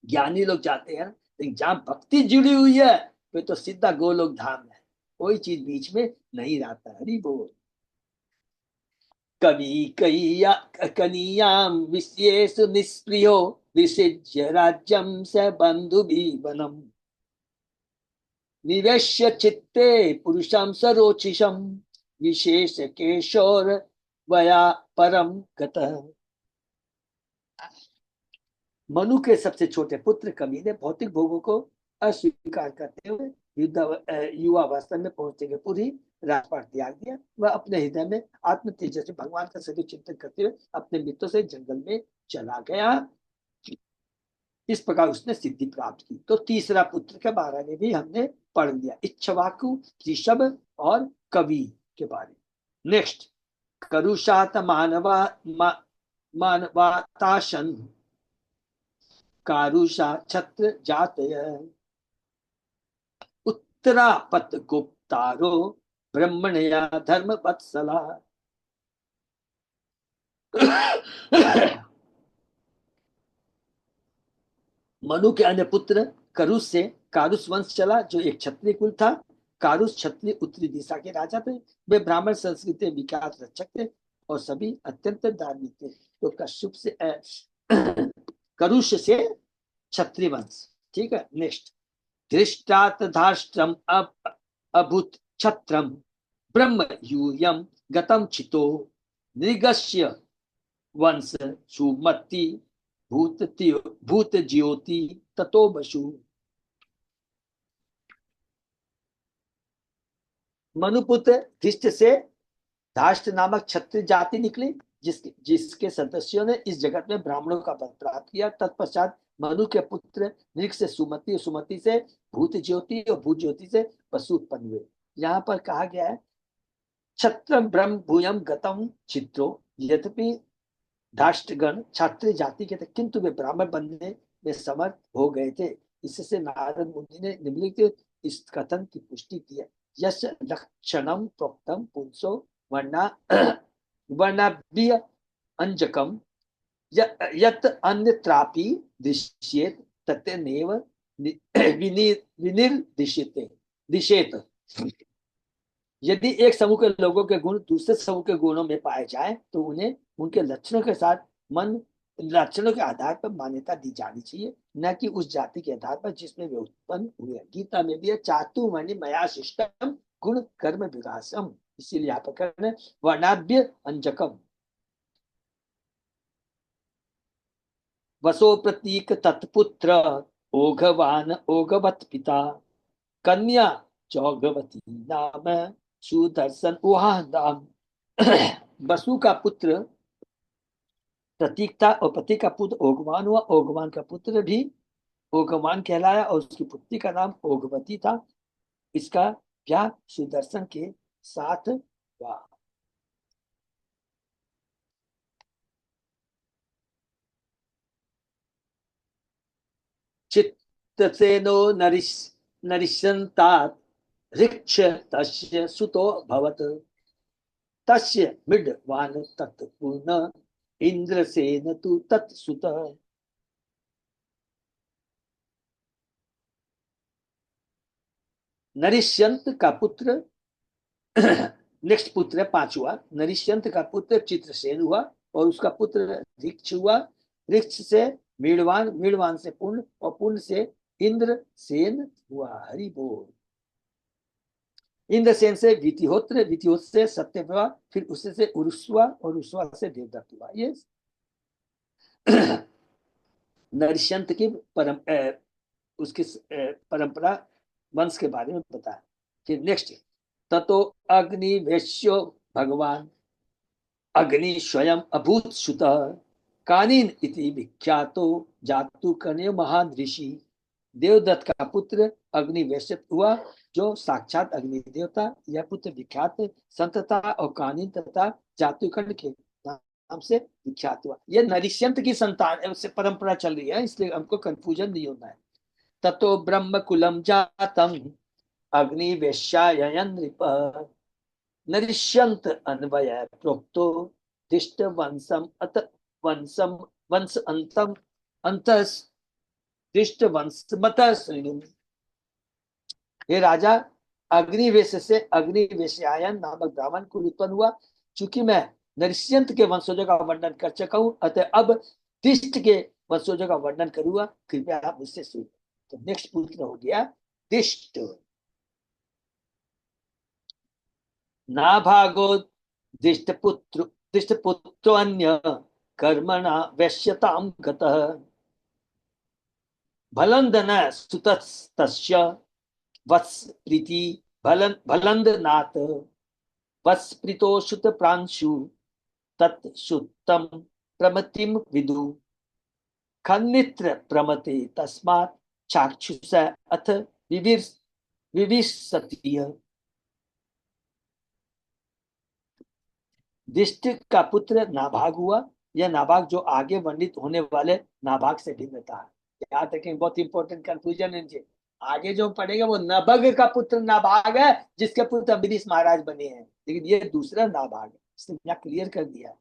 ज्ञानी लोग जाते हैं, लेकिन जहां भक्ति जुड़ी हुई है वे तो सीधा गोलोक धाम है, कोई चीज बीच में नहीं रहता। हरि बोल। कवि कय्या कनीयाम विशेषु निष्प्रियो विसिज्य राज्यम स बंधु वनम निवेश्य चित्ते पुरुषम सरोचिषम विशेष केशोर वया परम गतः। मनु के सबसे छोटे पुत्र कवि ने भौतिक भोगों को अस्वीकार करते हुए युवावस्था में पहुंचने के पूरी राजपाट त्याग दिया। वह अपने हृदय में आत्म तेजस से भगवान का सदैव चिंतन करते हुए अपने मित्रों से जंगल में चला गया। इस प्रकार उसने सिद्धि प्राप्त की। तो तीसरा पुत्र के बारे में भी हमने पढ़ लिया, इच्छवाकु, ऋषभ और कवि के बारे में। नेक्स्ट, करुषात मानवाताशन कारुषा छत्र जातय उत्तरापत गुप्तारो ब्रह्मणया धर्म वत्सला। मनु के अन्य पुत्र करुष से कारुष वंश चला, जो एक क्षत्रिय कुल था। कारुष क्षत्रिय उत्तरी दिशा के राजा थे। वे ब्राह्मण संस्कृति विकास रक्षक थे और सभी अत्यंत धार्मिक थे। तो कश्यप से करुष से क्षत्रिय वंश। ठीक है, नेक्स्ट, धृष्टात धाष्ट्रम अभूत छत्रम ब्रह्म यूयम गतम चितो नृगस्य वंश सुमति भूत ज्योति ततो बसु। मनुपुत्र धृष्ट से धाष्ट नामक क्षत्रिय जाति निकली, जिसके सदस्यों ने इस जगत में ब्राह्मणों का पद प्राप्त किया। तत्पश्चात मनु के पुत्र नृग से सुमति और सुमति से भूत ज्योति और भूत ज्योति से पशु उत्पन्न हुए। यहाँ पर कहा गया है क्षत्र ब्रह्म भूयम गतम चित्रो, यद्यपि धाष्टगण क्षत्रिय जाति के थे किंतु वे ब्राह्मण बनने में समर्थ हो गए थे। इससे नारद मुनि ने निम्नलिखित इस कथन की पुष्टि की है, यश लक्षणम प्रोक्तम पुंसो वर्णा वर्णाभ्य अंजकम यत अन्यत्रापि दृश्येत तत्नेव विनिर्दिश्यते दिशेत। यदि एक समूह के लोगों के गुण दूसरे समूह के गुणों में पाए जाए तो उन्हें उनके लक्षणों के साथ मन लक्षणों के आधार पर मान्यता दी जानी चाहिए, न कि उस जाति के आधार पर जिसमें वे उत्पन्न हुए। गीता में भी चातुर्वर्ण्य मया शिष्टम गुण कर्म विकासम, इसीलिए यहाँ पर करना वर्णाभ्य अंजकम। वसो प्रतीक तत्पुत्र ओघवान ओघवत पिता कन्या चौघवती नाम सुदर्शन वहा नाम। वसु का पुत्र प्रतीक था और प्रतीक का पुत्र ओघवान हुआ। ओघवान का पुत्र भी ओघवान कहलाया और उसकी पुत्री का नाम ओघवती था। इसका ब्याह सुदर्शन के साथ हुआ। चित्तसेनो नरिष्यन्तात् ऋक्ष तस्य सुतो भवत् तस्य मृडवान तत्पूर्ण इंद्रसेन तु तत्सुत। नरिष्यंत का पुत्र नेक्स्ट पुत्र है पांचवा। नरिष्यंत का पुत्र चित्रसेन हुआ और उसका पुत्र ऋक्ष हुआ। ऋक्ष से मीड़वान, मीड़वान से पुण्य और पुण्य से इंद्र सेन हुआ। हरि बोल। इंद्रसेन से वितिहोत्र, वितिहोत्र से सत्यव्रवा, फिर उससे से उरुस्वा और उरुस्वा से देवदत्त हुआ। ये नरिष्यंत की उसकी परंपरा वंश के बारे में बताया। फिर नेक्स्ट, ततो अग्निवेश्यो भगवान अग्नि स्वयं अभूत सुत कानीन इति विख्यातो जातु कन्य महान ऋषि। देवदत्त का पुत्र अग्निवेश्य हुआ जो साक्षात अग्नि देवता। यह पुत्र विख्यात संतता और कानीन तथा जातुकर्ण के नाम से विख्यात हुआ। यह नरिष्यंत की संतान है, उससे परंपरा चल रही है, इसलिए हमको कंफ्यूजन नहीं होना है। ततो ब्रह्म कुलम जातम अग्निवेश्याय नृप नरिष्यंत अन्वय प्रोक्तो दिष्ट वंशम अत वंशम वंश अंतम अंतस दिष्ट वंश मत श्रेणु। हे राजा, अग्निवेश से अग्निवेश्यायन नामक ब्राह्मण कुल उत्पन्न हुआ। चूंकि मैं नरिष्यंत के वंशजों का वर्णन कर चुका हूं, अतः अब दिष्ट के वंशजों का वर्णन करूंगा, कृपया आप मुझसे सुनिए। तो नेक्स्ट पुत्र हो गया दिष्ट। नाभागो दिष्टपुत्र दिष्टपुत्रोऽन्य कर्मणा वैश्यतां गतः भलन्दन सुतस्तस्य वत्स प्रीति भलन्दनात् वत्सप्रीतो सुत प्रांशु तत्सुत्तम प्रमतिम विदु खन्नित्र प्रमते तस्मात् चाक्षुष अथ विविशतीय। दिष्ट का पुत्र नाभाग हुआ। यह नाभाग जो आगे वर्णित होने वाले नाभाग से भिन्न था। याद रखें, बहुत इंपॉर्टेंट कंफ्यूजन है। आगे जो पढ़ेगा वो नभग का पुत्र नाभाग है, जिसके पुत्र अम्बरीश महाराज बने हैं, लेकिन ये दूसरा नाभाग है, इसने यहाँ क्लियर कर दिया।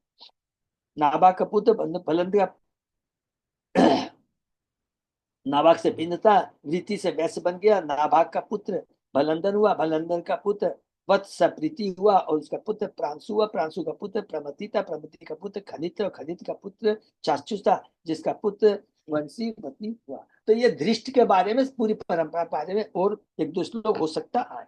नाभाग का पुत्र भलंद का नाभाग से भिन्न था, वृत्ति से वैश्य बन गया। नाभाग का पुत्र भलंदन हुआ, भलंदन का पुत्र वत्स प्रीति हुआ और उसका पुत्र प्रांशु हुआ। प्रांशु का पुत्र प्रमति था, प्रमति का पुत्र खनित और खनित का पुत्र चाक्षुष था, जिसका पुत्र वंशी पत्नी हुआ। तो ये धृष्ट के बारे में, पूरी परंपरा के बारे में और एक दो श्लोक हो सकता है।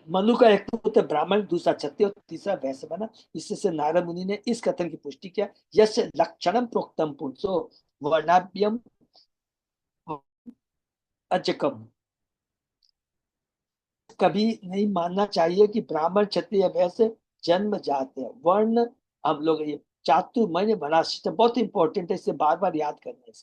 मनु का एक पुत्र ब्राह्मण, दूसरा क्षत्रिय और तीसरा वैश्य बना। इससे नारद मुनि ने इस कथन की पुष्टि किया, यश लक्षणम प्रोक्तम पुरुषो वर्णाभ्यम अजकम। कभी नहीं मानना चाहिए कि ब्राह्मण क्षत्रिय वैश्य जन्म जाते हैं। वर्ण हम लोग ये चातुर्मान्य बना सिस्टम बहुत इंपॉर्टेंट है, इसे बार बार याद करना है।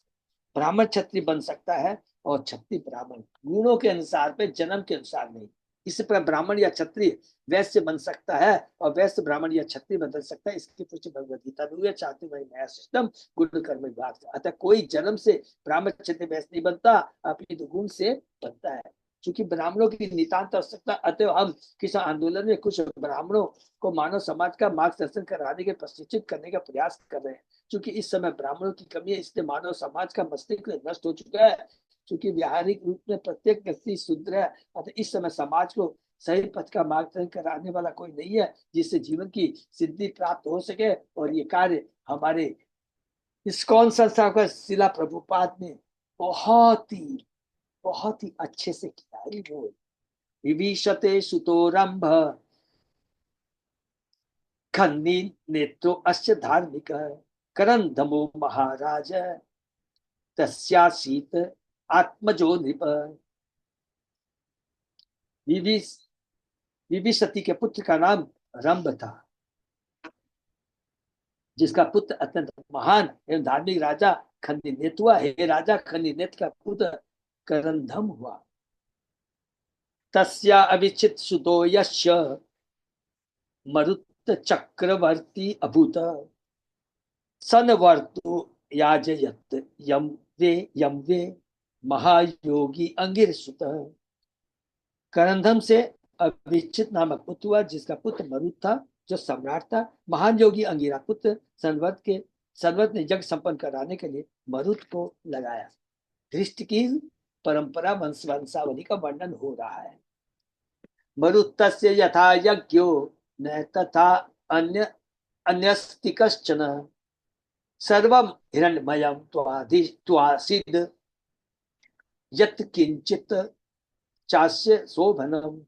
ब्राह्मण क्षत्रिय बन सकता है और क्षत्रिय ब्राह्मण, गुणों के अनुसार पे, जन्म के अनुसार नहीं। इस पर ब्राह्मण या क्षत्रिय वैश्य बन सकता है और वैश्य ब्राह्मण या क्षत्रिय बदल सकता है। इसकी पुष्टि भगवद गीता में हुई है, चातुर्मान्य नया सिस्टम गुण कर्म विभाग से। अतः कोई जन्म से ब्राह्मण क्षत्रिय वैश्य नहीं बनता, अपनी गुण से बनता है। क्योंकि ब्राह्मणों की नितांत आवश्यकता, अतः हम किस आंदोलन में कुछ ब्राह्मणों को मानव समाज का मार्गदर्शन कराने के प्रशिक्षित करने का प्रयास कर रहे हैं। क्योंकि इस समय ब्राह्मणों की कमी है, इसलिए मानव समाज का मस्तिष्क नष्ट हो चुका है। क्योंकि व्यावहारिक रूप में प्रत्येक व्यक्ति शुद्र है, अतः इस समय समाज को सही पथ का मार्गदर्शन कराने वाला कोई नहीं है, जिससे जीवन की सिद्धि प्राप्त हो सके। और ये कार्य हमारे इस्कॉन संस्था का शिला प्रभुपाद ने बहुत ही अच्छे से किया। बोल विभीषते सुतोरंभ खन्नी नेत्रो अश्य धार्मिक करंदमो महाराज तस्यासीत आत्मजो नृप। विभिशति के पुत्र का नाम रंभ था, जिसका पुत्र अत्यंत महान एवं धार्मिक राजा खंडिनेत हुआ। हे राजा, खंडिनेत का पुत्र करंधम हुआ। तस्या अविचित सुतो यस्य मरुत चक्रवर्ती अभूत। सनवर्तु याजयत यम वे महायोगी अंगिर सुत। करंधम से अविचित नामक पुत्र हुआ, जिसका पुत्र मरुत था, जो सम्राट था। महान योगी अंगिरा पुत्र संवर्त ने यज्ञ संपन्न कराने के लिए मरुत को लगाया। धृष्ट की परंपरा वंशावली का वर्णन हो रहा है। मरुत्तस्य यथा यज्ञो न तथा अन्य अन्यस्ति कश्चन। सर्वं हिरण्मयं त्वासीद यत् किंचित चास्य शोभनम।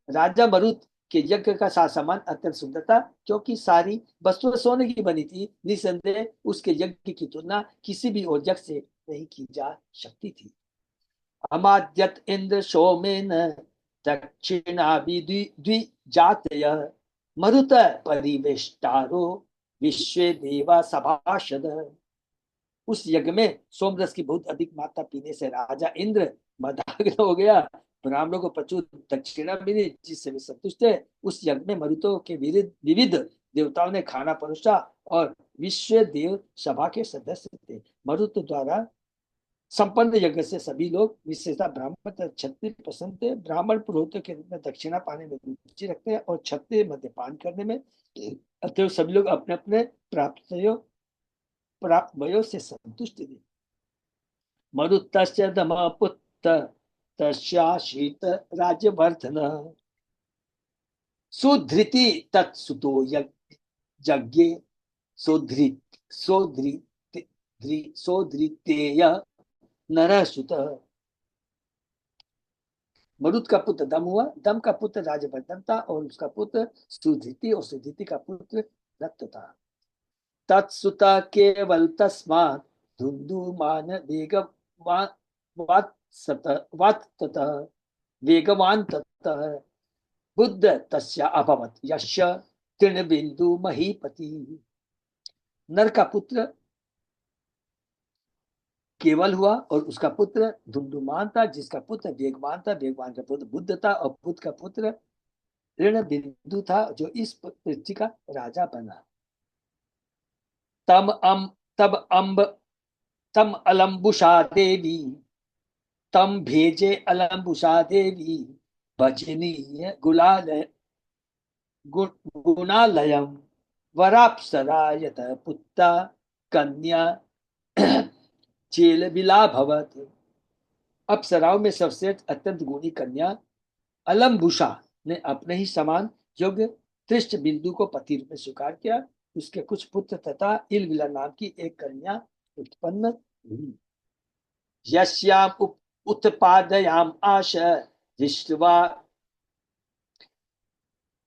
राजा मरुत के यज्ञ का सामान अत्यंत सुंदर था, क्योंकि सारी वस्तु सोने की बनी थी। निसंदेह उसके यज्ञ की तुलना किसी भी और यज्ञ से नहीं की जा सकती थी। अमाद्यत इंद्र सोमेन दक्षिणा द्विजातय मरुत परिवेष्टारो विश्व देवा सभाषद। उस यज्ञ में सोमरस की बहुत अधिक मात्रा पीने से राजा इंद्र मदाग्न हो गया। ब्राह्मणों को प्रचुर दक्षिणा मिली, जिससे वे संतुष्ट थे। उस यज्ञ में मरुतों के विविध देवताओं ने खाना परोसा और विश्व देव सभा के सदस्य थे। मरुत द्वारा संपन्न यज्ञ से सभी लोग, विशेषतः ब्राह्मण क्षत्रिय पसंद थे। ब्राह्मण पुरोहितों के रूप में दक्षिणा पाने में रुचि रखते हैं और क्षत्रिय मद्यपान करने में। अतः सभी लोग अपने अपने प्राप्त वयो से संतुष्ट थे। मरुत्तस्य धर्मपुत्र तस्याशीत राज्यवर्धन। सुधृति तत्सुतो यज्ञे सोधृतेय नरसुत। मरुत का पुत्र दम हुआ। दम का पुत्र राजवर्धन था और उसका पुत्र सुधृति और सुधृति का पुत्र रक्त था। तत्सुत केवल तस्मात् धुंधुमान वेगवान ततः बुद्ध तस्या अभवत यस्य तृणबिंदु महीपति। नर का पुत्र केवल हुआ और उसका पुत्र धुंधुमान था, जिसका पुत्र वेगवान था। वेगवान का पुत्र बुद्ध था और बुद्ध का पुत्र ऋण बिंदु था, जो इस पृथ्वी का राजा बना। तम अलम्बुषा देवी तम भेजे अलम्बुषा देवी भजनीय गुणालयम वराप्सरा यत पुत्ता कन्या चेल बिला भवत। अप्सराओं में सबसे अत्यंत गुणी कन्या अलम्बुषा ने अपने ही समान योग्य तृष्ट बिंदु को पति रूप में स्वीकार किया। उसके कुछ पुत्र तथा इलविला नाम की एक कन्या उत्पन्न हुई। यस्याम उत्पादयाम आश दृष्ट्वा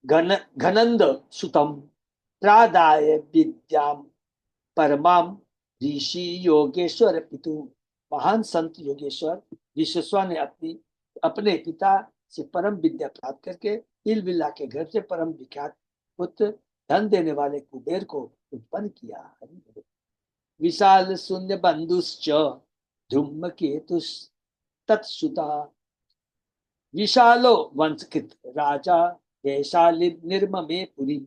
घनंद सुतम प्रादाय विद्याम परमाम ऋषि योगेश्वर पितु। महान संत योगेश्वर विश्वेश्वर ने अपने पिता से परम विद्या प्राप्त करके इलबिला के घर से परम विख्यात पुत्र धन देने वाले कुबेर को उत्पन्न किया। विशाल शून्य बंधुश्च धूमकेतुस् तत्सुता। विशालो वंशकृत राजा वैशाली निर्ममे पुरी।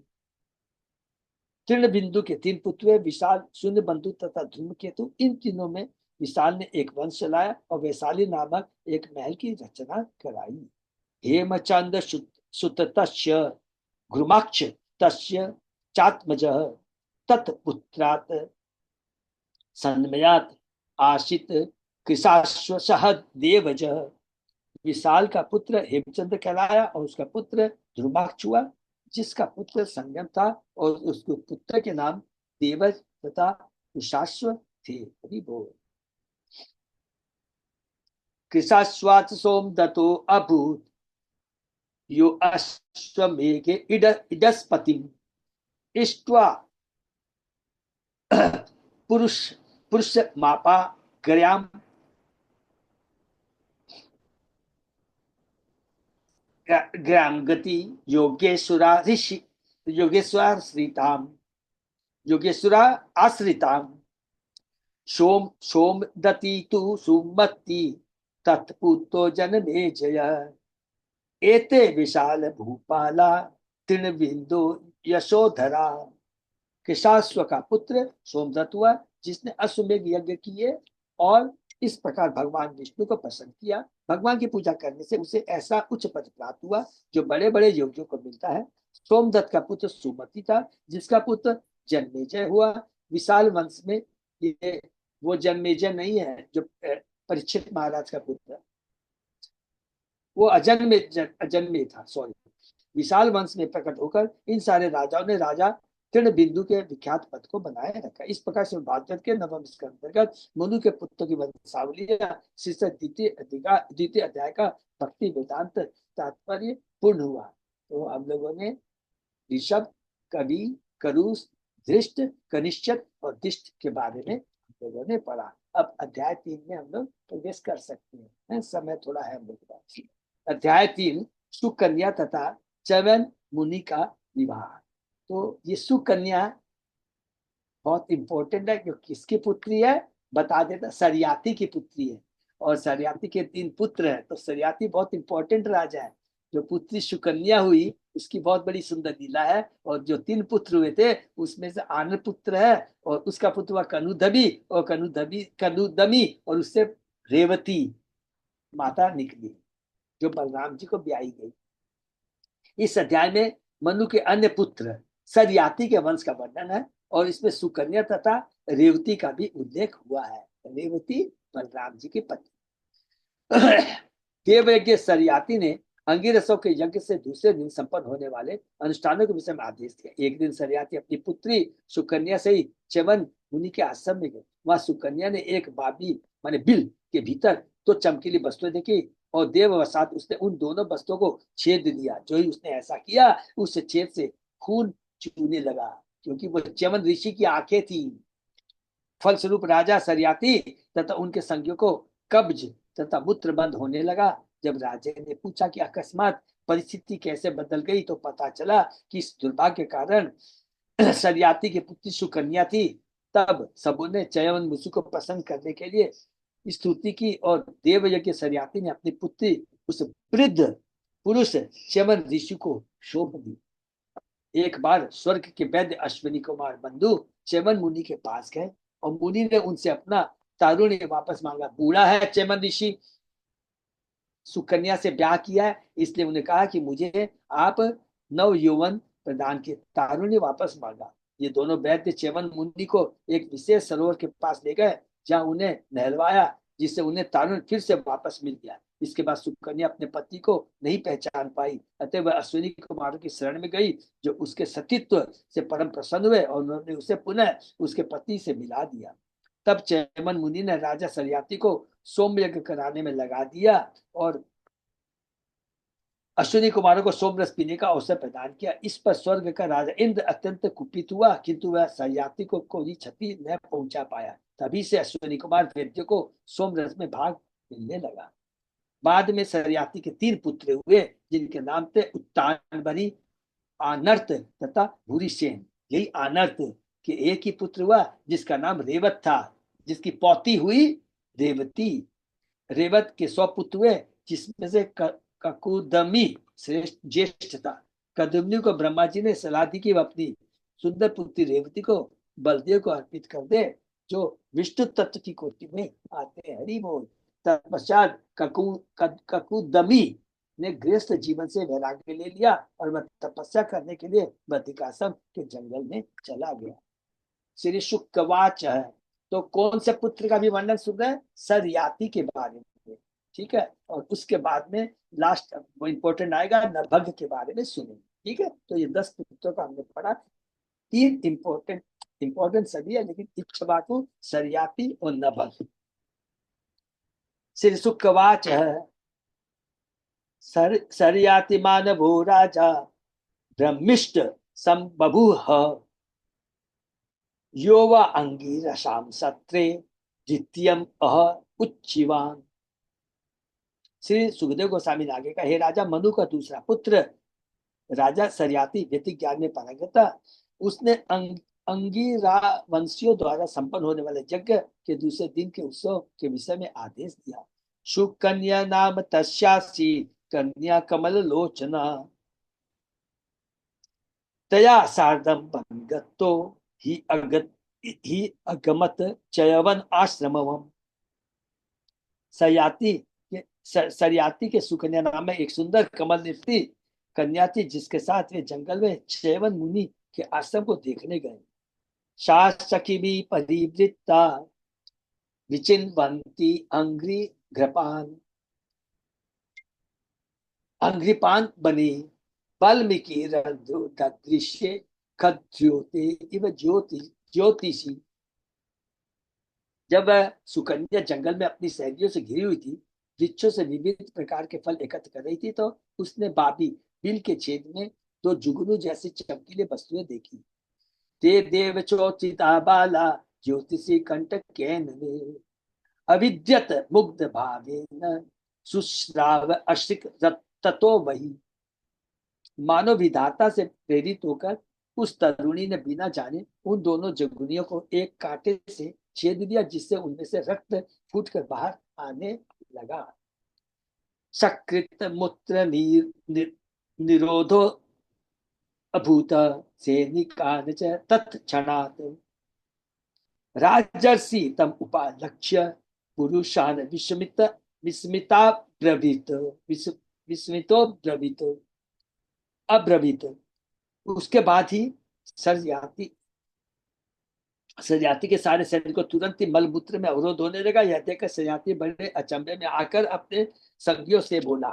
तृण बिंदु के 3 पुत्र, विशाल, शून्य बंधु तथा धूमकेतु। इन तीनों में विशाल ने एक वंश चलाया और वैशाली नामक एक महल की रचना कराई। हेमचंद सुत तस्य घृमाक्ष तस्य चात्मजः तत्पुत्रात् सन्मयात् आशित कृशाश्वसह देवजः। विशाल का पुत्र हेमचंद्र कहलाया और उसका पुत्र ध्रुमाक्ष हुआ, जिसका पुत्र संयम था और उसके पुत्र के नाम देवज तथा कुशाश्व थे। कृशाश्वात सोम दतो अभूत यो अश्वमेघे इडस्पतिम इष्ट्वा पुरुष पुरुष मापा ग्राम ग्राम गति योगेश्वरा ऋषि योगेश्वर श्रीताम योगेश्वरा आश्रिताम सोम सोम दति तु सुमति तत्पुतो जनमे जय एते विशाल भूपाला तृणबिंदु यशोधरा। कृषाश्व का पुत्र सोमदत्त हुआ जिसने अश्वमेघ यज्ञ किए और इस प्रकार भगवान विष्णु को प्रसन्न किया। भगवान की पूजा करने से उसे ऐसा उच्च पद प्राप्त हुआ जो बड़े बड़े योगियों को मिलता है। सोमदत्त का पुत्र सुमति था जिसका पुत्र जन्मेजय हुआ। विशाल वंश में ये वो जन्मेजय नहीं है जो परीक्षित महाराज का पुत्र, वो अजन्मे था, सॉरी। विशाल वंश में प्रकट होकर इन सारे राजाओं ने राजा तृण बिंदु के विख्यात पद को बनाए रखा। इस प्रकार से भागवत के नवम स्कंद अंतर्गत मनु के पुत्र की वंशावली शीर्षक द्वितीय अध्याय का भक्ति वेदांत तात्पर्य पूर्ण हुआ। तो हम लोगों ने ऋषभ, कवि, करुष, धृष्ट, कनिष्ठ और दिष्ट के बारे में हम लोगों ने पढ़ा। अब अध्याय 3 में हम लोग प्रवेश कर सकते हैं, समय थोड़ा है हम लोग के पास। अध्याय 3 सुकन्या तथा च्यवन मुनि का विवाह। तो ये सुकन्या बहुत इंपॉर्टेंट है, क्योंकि किसकी पुत्री है बता देता, सरियाती की पुत्री है। और सरियाती के 3 पुत्र हैं, तो सरियाती बहुत इंपॉर्टेंट राजा है। जो पुत्री सुकन्या हुई उसकी बहुत बड़ी सुंदर लीला है। और जो 3 पुत्र हुए थे उसमें से आनंद पुत्र है और उसका पुत्र हुआ कनुदमी, और कनुदमी और उससे रेवती माता निकली जो बलराम जी को ब्याही गई। इस अध्याय में मनु के अन्य पुत्र सरियाती के वंश का वर्णन है और इसमें सुकन्या तथा रेवती का भी उल्लेख हुआ है। रेवती बलराम जी की पत्नी। देवयज्ञ सरियाती ने अंगिरसों के यज्ञ से दूसरे दिन संपन्न होने वाले अनुष्ठानों के विषय में आदेश दिया। एक दिन सरियाती अपनी पुत्री सुकन्या से ही च्यवन मुनि के आश्रम में गए। वहां सुकन्या ने एक बाबी माने बिल के भीतर तो चमकीली वस्तुएं देखी और देववसात उसने उन दोनों वस्तुओं को छेद दिया। जो ही उसने ऐसा किया उस छेद से खून चूने लगा, क्योंकि वो च्यवन ऋषि की आंखें थी। फलस्वरूप राजा सरियाती तथा उनके संगियों को कब्ज तथा मूत्र बंद होने लगा। जब राजा ने पूछा कि अकस्मात परिस्थिति कैसे बदल गई, तो पता चला कि इस दुर्भाग्य के कारण सरियाती की पुत्री सुकन्या थी। तब सबों ने च्यवन मुनि को प्रसन्न करने के लिए स्तुति की और देवयज्ञ सरियाती ने अपनी पुत्री उस वृद्ध पुरुष च्यवन ऋषि को सौंप दी। एक बार स्वर्ग के वैद्य अश्विनी कुमार बंधु च्यवन मुनि के पास गए और मुनि ने उनसे अपना तारुण्य वापस मांगा। बूढ़ा है च्यवन ऋषि, सुकन्या से ब्याह किया है, इसलिए उन्हें कहा कि मुझे आप नव यौवन प्रदान किए, तारुण्य वापस मांगा। ये दोनों वैद्य च्यवन मुनि को एक विशेष सरोवर के पास ले गए जहां उन्हें नहलवाया, जिससे उन्हें तारुण्य फिर से वापस मिल गया। इसके बाद सुकन्या अपने पति को नहीं पहचान पाई, अतः वह अश्विनी कुमारों की शरण में गई जो उसके सतीत्व से परम प्रसन्न हुए और उन्होंने उसे पुनः उसके पति से मिला दिया। तब च्यवन मुनि ने राजा सरियाती को सोम यज्ञ कराने में लगा दिया और अश्विनी कुमारों को सोम रस पीने का अवसर प्रदान किया। इस पर स्वर्ग का राजा इंद्र अत्यंत कुपित हुआ, किंतु वह सरियाती को कोई क्षति न पहुंचा पाया। तभी से अश्विनी कुमार वैद्य को सोम रस में भाग मिलने लगा। बाद में सरियाती के 3 पुत्र हुए जिनके नाम थे उत्तानबरी, आनर्त तथा भूरिसेन। यही आनर्त के एक ही पुत्र हुआ जिसका नाम रेवत था, जिसकी पौती हुई रेवती। रेवत के 100 पुत्र हुए जिसमें से ककुदमी श्रेष्ठ ज्येष्ठ था। कदुम्नी को ब्रह्मा जी ने सलाह दी कि वह अपनी सुंदर पुत्री रेवती को बलदेव को अर्पित कर दे जो विष्णु तत्व की कोटि में आते हैं। हरि बोल। तत्पश्चात ककुदमी ने गृहस्थ जीवन से वैराग्य ले लिया और वह तपस्या करने के लिए बद्रिकाश्रम के जंगल में चला गया। श्री शुकवाच है। तो कौन से पुत्र का भी वर्णन सुन रहे हैं? सरियाती के बारे में, ठीक है। और उसके बाद में लास्ट वो इंपॉर्टेंट आएगा, नभग के बारे में सुनेंगे, ठीक है। तो ये 10 पुत्रों का हमने पढ़ा। 3 इंपॉर्टेंट सभी है, लेकिन इक्ष्वाकु, सरियाती और नभग। श्री शुकवाच है। सरियाति मानवो राजा ब्रह्मिष्ट संबभूव यो वा अंगीरसाम सत्रे द्वितीयम अह उच्चीवान। श्री सुखदेव गोस्वामी ने आगे कहा, हे राजा, मनु का दूसरा पुत्र राजा सरियाती व्यतिक ज्ञान में पारंगत था। उसने अंगिरा वंशियों द्वारा संपन्न होने वाले यज्ञ के दूसरे दिन के उत्सव के विषय में आदेश दिया। सुकन्या नाम तस्यासी कन्या कमल लोचना तया सार्धम पंगतो ही अगमत चयवन आश्रमम। सरियाती के सुकन्या नाम में एक सुंदर कमल निष्ठी कन्या थी, जिसके साथ वे जंगल में चैवन मुनि के आश्रम को देखने गए। शासकी भी परिवृत्ता विचिन्वन्ति अंग्रिपान बनी वाल्मीकि दृश्य खद्योते इव ज्योतिषी। जब वह सुकन्या जंगल में अपनी सहेलियों से घिरी हुई थी, वृक्षों से विविध प्रकार के फल एकत्र कर रही थी, तो उसने बाबी बिल के छेद में दो जुगनू जैसी चमकीले वस्तुएं देखी। ते देव चोचिता बाला ज्योतिषी कंटकेन अविद्यत मुग्ध भावेन सुश्राव अश्रिक ततो वही। मानव विधाता से प्रेरित होकर उस तरुणी ने बिना जाने उन दोनों जगुनियों को एक कांटे से छेद दिया, जिससे उनमें से रक्त फूटकर बाहर आने लगा। सकृत मूत्र निरोधो अभूत सैनिकान च तत्क्षणात् राजर्षि तम उपालक्ष्य पुरुषान विस्मिता ब्रवीत विस्मितो ब्रवीत अब्रवीत। उसके बाद ही सरयाती सजाति के सारे सैनिक को तुरंत ही मलमूत्र में अवरोध होने लगा। यह देखकर सजाति बड़े अचंभे में आकर अपने संगियों से बोला,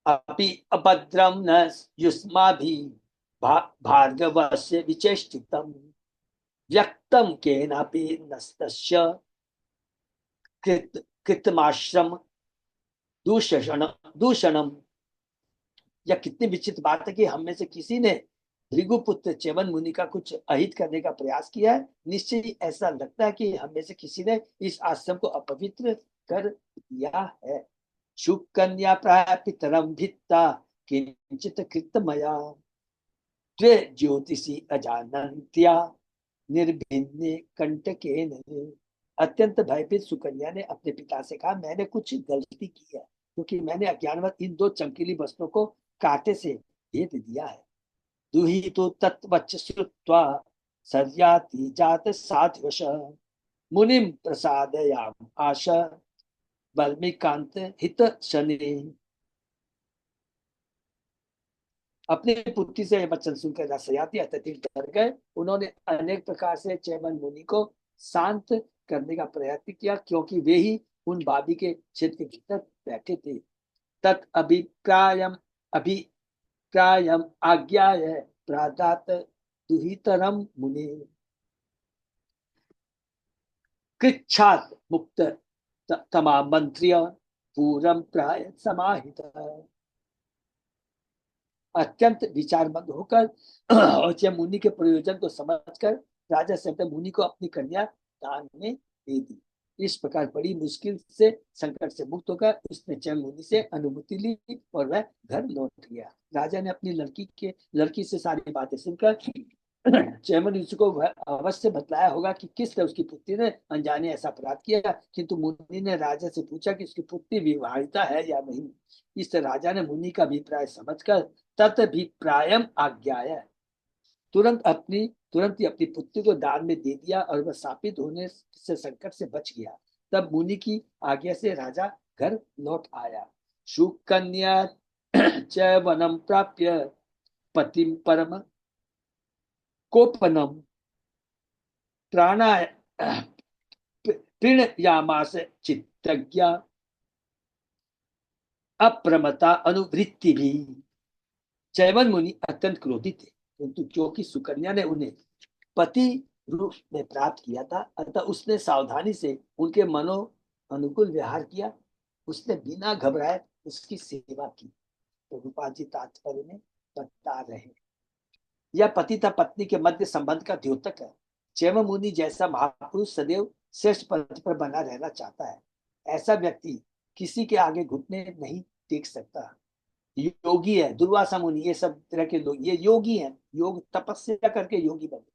अपि अभद्रम न युष्माभि भार्गवस्य विचेष्टितम व्यक्तम केनापि नस्तस्य कृतमाश्रम दूषणम। यह कितनी विचित्र बात है कि हम में से किसी ने भृगुपुत्र च्यवन मुनि का कुछ अहित करने का प्रयास किया है। निश्चय ही ऐसा लगता है कि हम में से किसी ने इस आश्रम को अपवित्र कर दिया है। शुकन्या प्राय पितरम भित्ता किंचित कृतमया त्वे ज्योतिषी अजानन्त्या निर्भिन्ने कंटके। अत्यंत भयभीत सुकन्या ने अपने पिता से कहा, मैंने कुछ गलती की है, क्योंकि मैंने अज्ञानवश इन दो चमकीली वस्तुओं को कांटे से भेद दिया है। दुहितो तत्वच श्रुत्वा सर्याति जात साध्वश मुनिम प्रसादयाम आश वाल्मीकांत हित शनि। अपनी पुत्री से यह वचन सुनकर सयाती अत्यधिक डर गए। उन्होंने अनेक प्रकार से च्यवन मुनि को शांत करने का प्रयत्न किया, क्योंकि वे ही उन बाबी के क्षेत्र के भीतर बैठे थे। तत् अभिप्रायम आज्ञाय प्रादात दुहितरम मुनि कृच्छात मुक्त तमामंत्र्य पूरम प्राय समाहित। अत्यंत विचारमंद होकर और मुनि के प्रयोजन को समझकर राजा शंकर मुनि को अपनी कन्या दान में दे दी। इस प्रकार बड़ी मुश्किल से संकट से मुक्त होकर उसने चैन मुनि से अनुमति ली और वह घर लौट गया। राजा ने अपनी लड़की से सारी बातें सुनकर चैमन ऋषि को वह अवश्य बतलाया होगा कि किस तरह उसकी पुत्री ने अनजाने ऐसा अपराध किया, किंतु मुनि ने राजा से पूछा कि उसकी पुत्री विवाहिता है या नहीं। इस राजा ने मुनि का अभिप्राय समझकर तदभिप्रायम आज्ञाया तुरंत ही अपनी पुत्री को दान में दे दिया और वह शापित होने से संकट से बच गया। तब मुनि की आज्ञा से राजा घर लौट आया। सुकन्या च वनम प्राप्य पतिम परम कोपनम प्राणाय प्रणयामास चित्तज्ञा अप्रमता अनुवृत्ति भी। चैवन मुनि अत्यंत क्रोधित थे, किंतु क्योंकि सुकन्या ने उन्हें पति रूप में प्राप्त किया था, अतः उसने सावधानी से उनके मनो अनुकूल व्यवहार किया। उसने बिना घबराए उसकी सेवा की। प्रभुपाद जी तात्पर्य में बता रहे हैं। यह पति तथा पत्नी के मध्य संबंध का द्योतक है। चैव मुनि जैसा महापुरुष सदैव श्रेष्ठ पद पर बना रहना चाहता है। ऐसा व्यक्ति किसी के आगे घुटने नहीं टेक सकता। योगी है दुर्वासा मुनि, ये सब तरह के लोग ये योगी हैं, योग तपस्या करके योगी बने,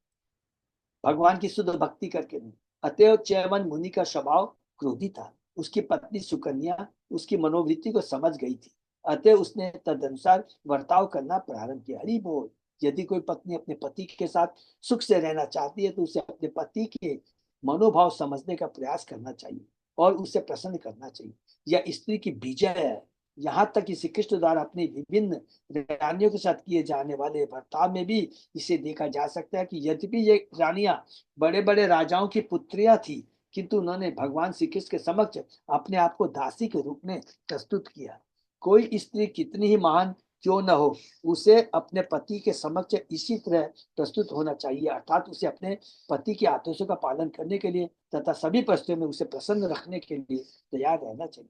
भगवान की शुद्ध भक्ति करके नहीं। अतएव च्यवन मुनि का स्वभाव क्रोधी था। उसकी पत्नी सुकन्या उसकी मनोवृत्ति को समझ गई थी, अतः उसने तदनुसार बर्ताव करना प्रारंभ किया। हरि बोल। यदि कोई पत्नी अपने पति के साथ सुख से रहना चाहती है तो उसे अपने पति के मनोभाव समझने का प्रयास करना चाहिए और उसे प्रसन्न करना चाहिए। यह स्त्री की विजय है। यहाँ तक कि श्री कृष्ण द्वारा अपनी विभिन्न रानियों के साथ किए जाने वाले बर्ताव में भी इसे देखा जा सकता है कि यद्यपि ये रानियां बड़े बड़े राजाओं की पुत्रियां थी, किंतु उन्होंने भगवान श्री कृष्ण के समक्ष अपने आप को दासी के रूप में प्रस्तुत किया। कोई स्त्री कितनी ही महान क्यों न हो, उसे अपने पति के समक्ष इसी तरह प्रस्तुत होना चाहिए, अर्थात उसे अपने पति के आदेशों का पालन करने के लिए तथा सभी परिस्थितियों में उसे प्रसन्न रखने के लिए तैयार रहना चाहिए।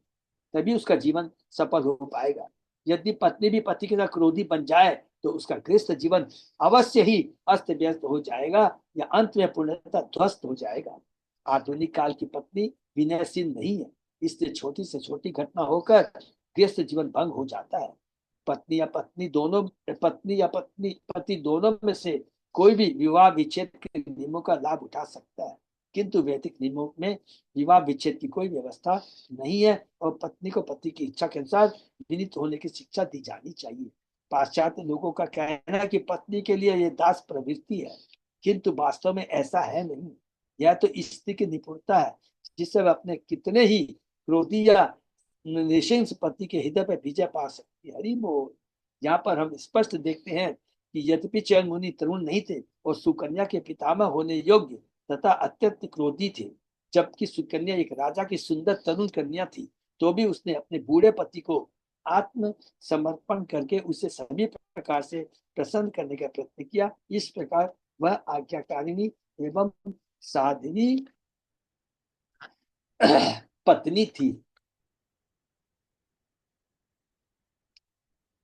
तभी उसका जीवन सफल हो पाएगा। यदि पत्नी भी पति के साथ क्रोधी बन जाए तो उसका गृहस्थ जीवन अवश्य ही अस्त व्यस्त हो जाएगा या अंत में पूर्णतः ध्वस्त हो जाएगा। आधुनिक काल की पत्नी विनयशील नहीं है, इसलिए छोटी से छोटी घटना होकर गृहस्थ जीवन भंग हो जाता है। पत्नी या पति दोनों में से कोई भी विवाह विच्छेद के नियमों का लाभ उठा सकता है, किंतु वैदिक नियमों में विवाह विच्छेद की कोई व्यवस्था नहीं है और पत्नी को पति की इच्छा के अनुसार विनीत होने की शिक्षा दी जानी चाहिए। पाश्चात्य लोगों का कहना है कि पत्नी के लिए यह दास प्रवृत्ति है, किंतु वास्तव में ऐसा है नहीं। यह तो स्त्री की निपुणता है जिससे वह अपने कितने ही क्रोधी या निशिंस पति के हृदय पर विजय पा सकती है। हरि बोल। यहाँ पर हम स्पष्ट देखते हैं कि यद्यपि चैन मुनि तरुण नहीं थे और सुकन्या के पितामह होने योग्य तथा अत्यंत क्रोधी थे, जबकि सुकन्या एक राजा की सुंदर तरुण कन्या थी, तो भी उसने अपने बूढ़े पति को आत्म समर्पण करके उसे सभी प्रकार से प्रसन्न करने का प्रयत्न किया। इस प्रकार वह आज्ञाकारिणी एवं साध्वी पत्नी थी।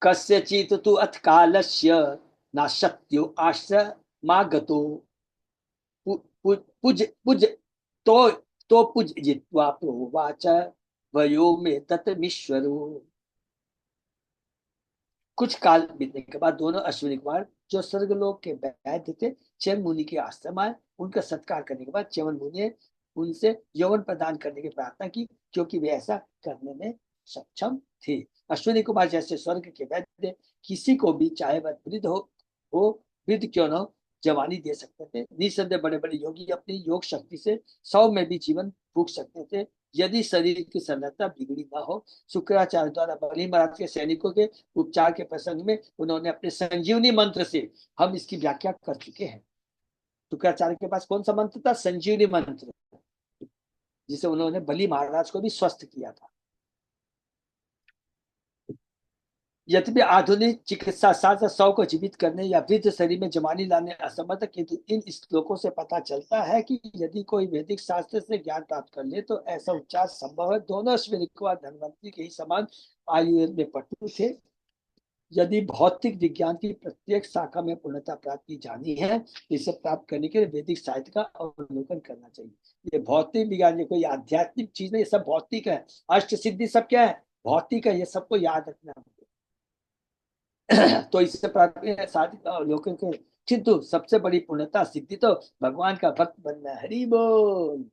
कस्यचित् तु अथ कालस्य न शक्यो आश्रमागतो पुज पुज तो पुज जित्वा प्रोवाच वयो में तत्मीश्वरो। कुछ काल बीतने के बाद दोनों अश्विनी कुमार जो स्वर्गलोक के वैद्य थे च्यवन मुनि के आश्रम आए। उनका सत्कार करने के बाद च्यवन मुनि ने उनसे यौवन प्रदान करने की प्रार्थना की, क्योंकि वे ऐसा करने में सक्षम थे। अश्विनी कुमार जैसे स्वर्ग के वैद्य किसी को भी, चाहे वह हो वृद्ध क्यों न हो, जवानी दे सकते थे। निसंदेह बड़े बड़े योगी अपनी योग शक्ति से 100 में भी जीवन फूंक सकते थे, यदि शरीर की संरचना बिगड़ी ना हो। शुक्राचार्य द्वारा बलि महाराज के सैनिकों के उपचार के प्रसंग में उन्होंने अपने संजीवनी मंत्र से, हम इसकी व्याख्या कर चुके हैं। शुक्राचार्य के पास कौन सा मंत्र था? संजीवनी मंत्र, जिसे उन्होंने बलि महाराज को भी स्वस्थ किया था। यद्यपि आधुनिक चिकित्सा शास्त्र 100 को जीवित करने या वृद्ध शरीर में जवानी लाने असमर्थ, किंतु इन श्लोकों से पता चलता है कि यदि कोई वैदिक शास्त्र से ज्ञान प्राप्त कर ले तो ऐसा उपचार संभव है। दोनों अश्विनी कुमार धनवंतरी के ही समान आयुर्वेद में पटु थे। यदि भौतिक विज्ञान की प्रत्येक शाखा में पूर्णता प्राप्त की जानी है, इसे प्राप्त करने के लिए वैदिक साहित्य का अवलोकन करना चाहिए। ये भौतिक विज्ञान, ये कोई आध्यात्मिक चीज नहीं, ये सब भौतिक है। अष्ट सिद्धि सब क्या है? भौतिक है, ये सबको याद रखना है। तो इससे प्राप्त साधित अवलोकन के, किंतु सबसे बड़ी पूर्णता सिद्धि तो भगवान का भक्त बनना है। हरि बोल।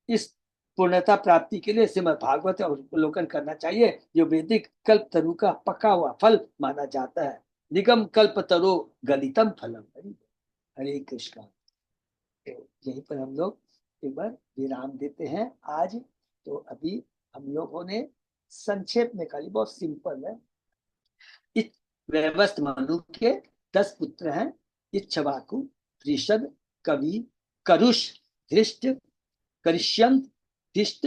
इस पूर्णता प्राप्ति के लिए श्रीमद् भागवत अवलोकन करना चाहिए, जो वैदिक कल्प तरु का पका हुआ फल माना जाता है। निगम कल्प तरो गलितम फलम। हरे कृष्ण। तो यहीं पर हम लोग एक बार विराम देते हैं आज। तो अभी हम लोगों ने संक्षेप में खाली, बहुत सिंपल है। इस व्यवस्थ मनु के 10 पुत्र हैं। इच्छवाकु, त्रिशद, कवि, करुष, धृष्ट, करिष्यंत, धृष्ट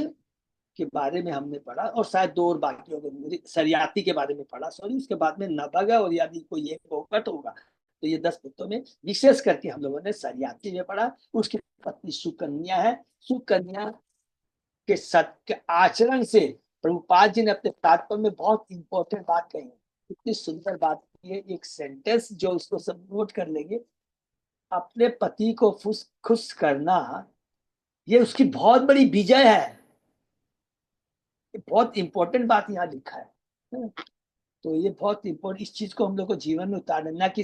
के बारे में हमने पढ़ा, और शायद 2 और बाकी हो गए। सरियाती के बारे में पढ़ा, सॉरी। उसके बाद में नभग है, और यदि कोई एक फोकट होगा तो ये 10 पुत्रों में विशेष करके हम लोगों ने सरियाती में पढ़ा। उसकी पत्नी सुकन्या है। सुकन्या के सत्य आचरण से प्रभुपाद जी ने अपने तात्पर्य में बहुत इंपॉर्टेंट बात कही है। इतनी सुंदर बात ये एक सेंटेंस जो उसको सब नोट कर लेंगे, अपने पति को खुश खुश करना, ये उसकी बहुत बड़ी विजय है। ये बहुत इंपॉर्टेंट बात यहाँ लिखा है। तो ये बहुत इंपॉर्टेंट, इस चीज को हम लोग को जीवन में उतारना, ना कि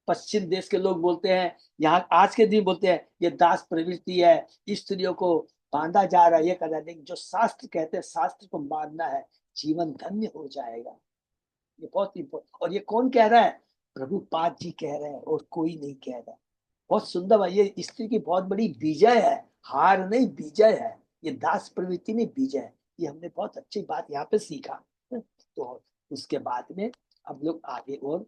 पश्चिम देश के लोग बोलते हैं, यहाँ आज के दिन बोलते हैं ये दास प्रवृत्ति है, स्त्रियों को बांधा जा रहा है, ये कर रहा है। लेकिन जो शास्त्र कहते हैं, शास्त्र को मानना है, जीवन धन्य हो जाएगा। ये बहुत इंपॉर्टेंट। और ये कौन कह रहा है? प्रभुपाद जी कह रहे हैं, और कोई नहीं कह रहा। बहुत सुंदर है, ये स्त्री की बहुत बड़ी विजय है, हार नहीं विजय है। ये दास प्रवृत्ति नहीं, विजय है। ये हमने बहुत अच्छी बात यहाँ पे सीखा। तो उसके बाद में अब लोग आगे और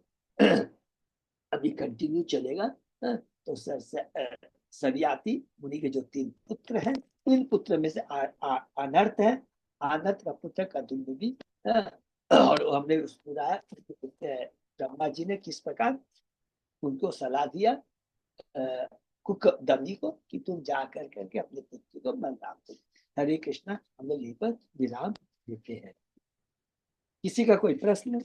अभी कंटिन्यू चलेगा। तो सरियाती मुनि के जो 3 पुत्र हैं, 3 पुत्र में से अनर्थ है, अनर्थ का पुत्र कदुम्बी। और हमने पूरा ब्रह्मा जी ने किस प्रकार उनको सलाह दिया, कुक दमी को, कि तुम जा कर करके अपने पुत्र को बलराम दो। हरे कृष्णा, हम लोग यहीं पर विराम देते हैं। किसी का कोई प्रश्न?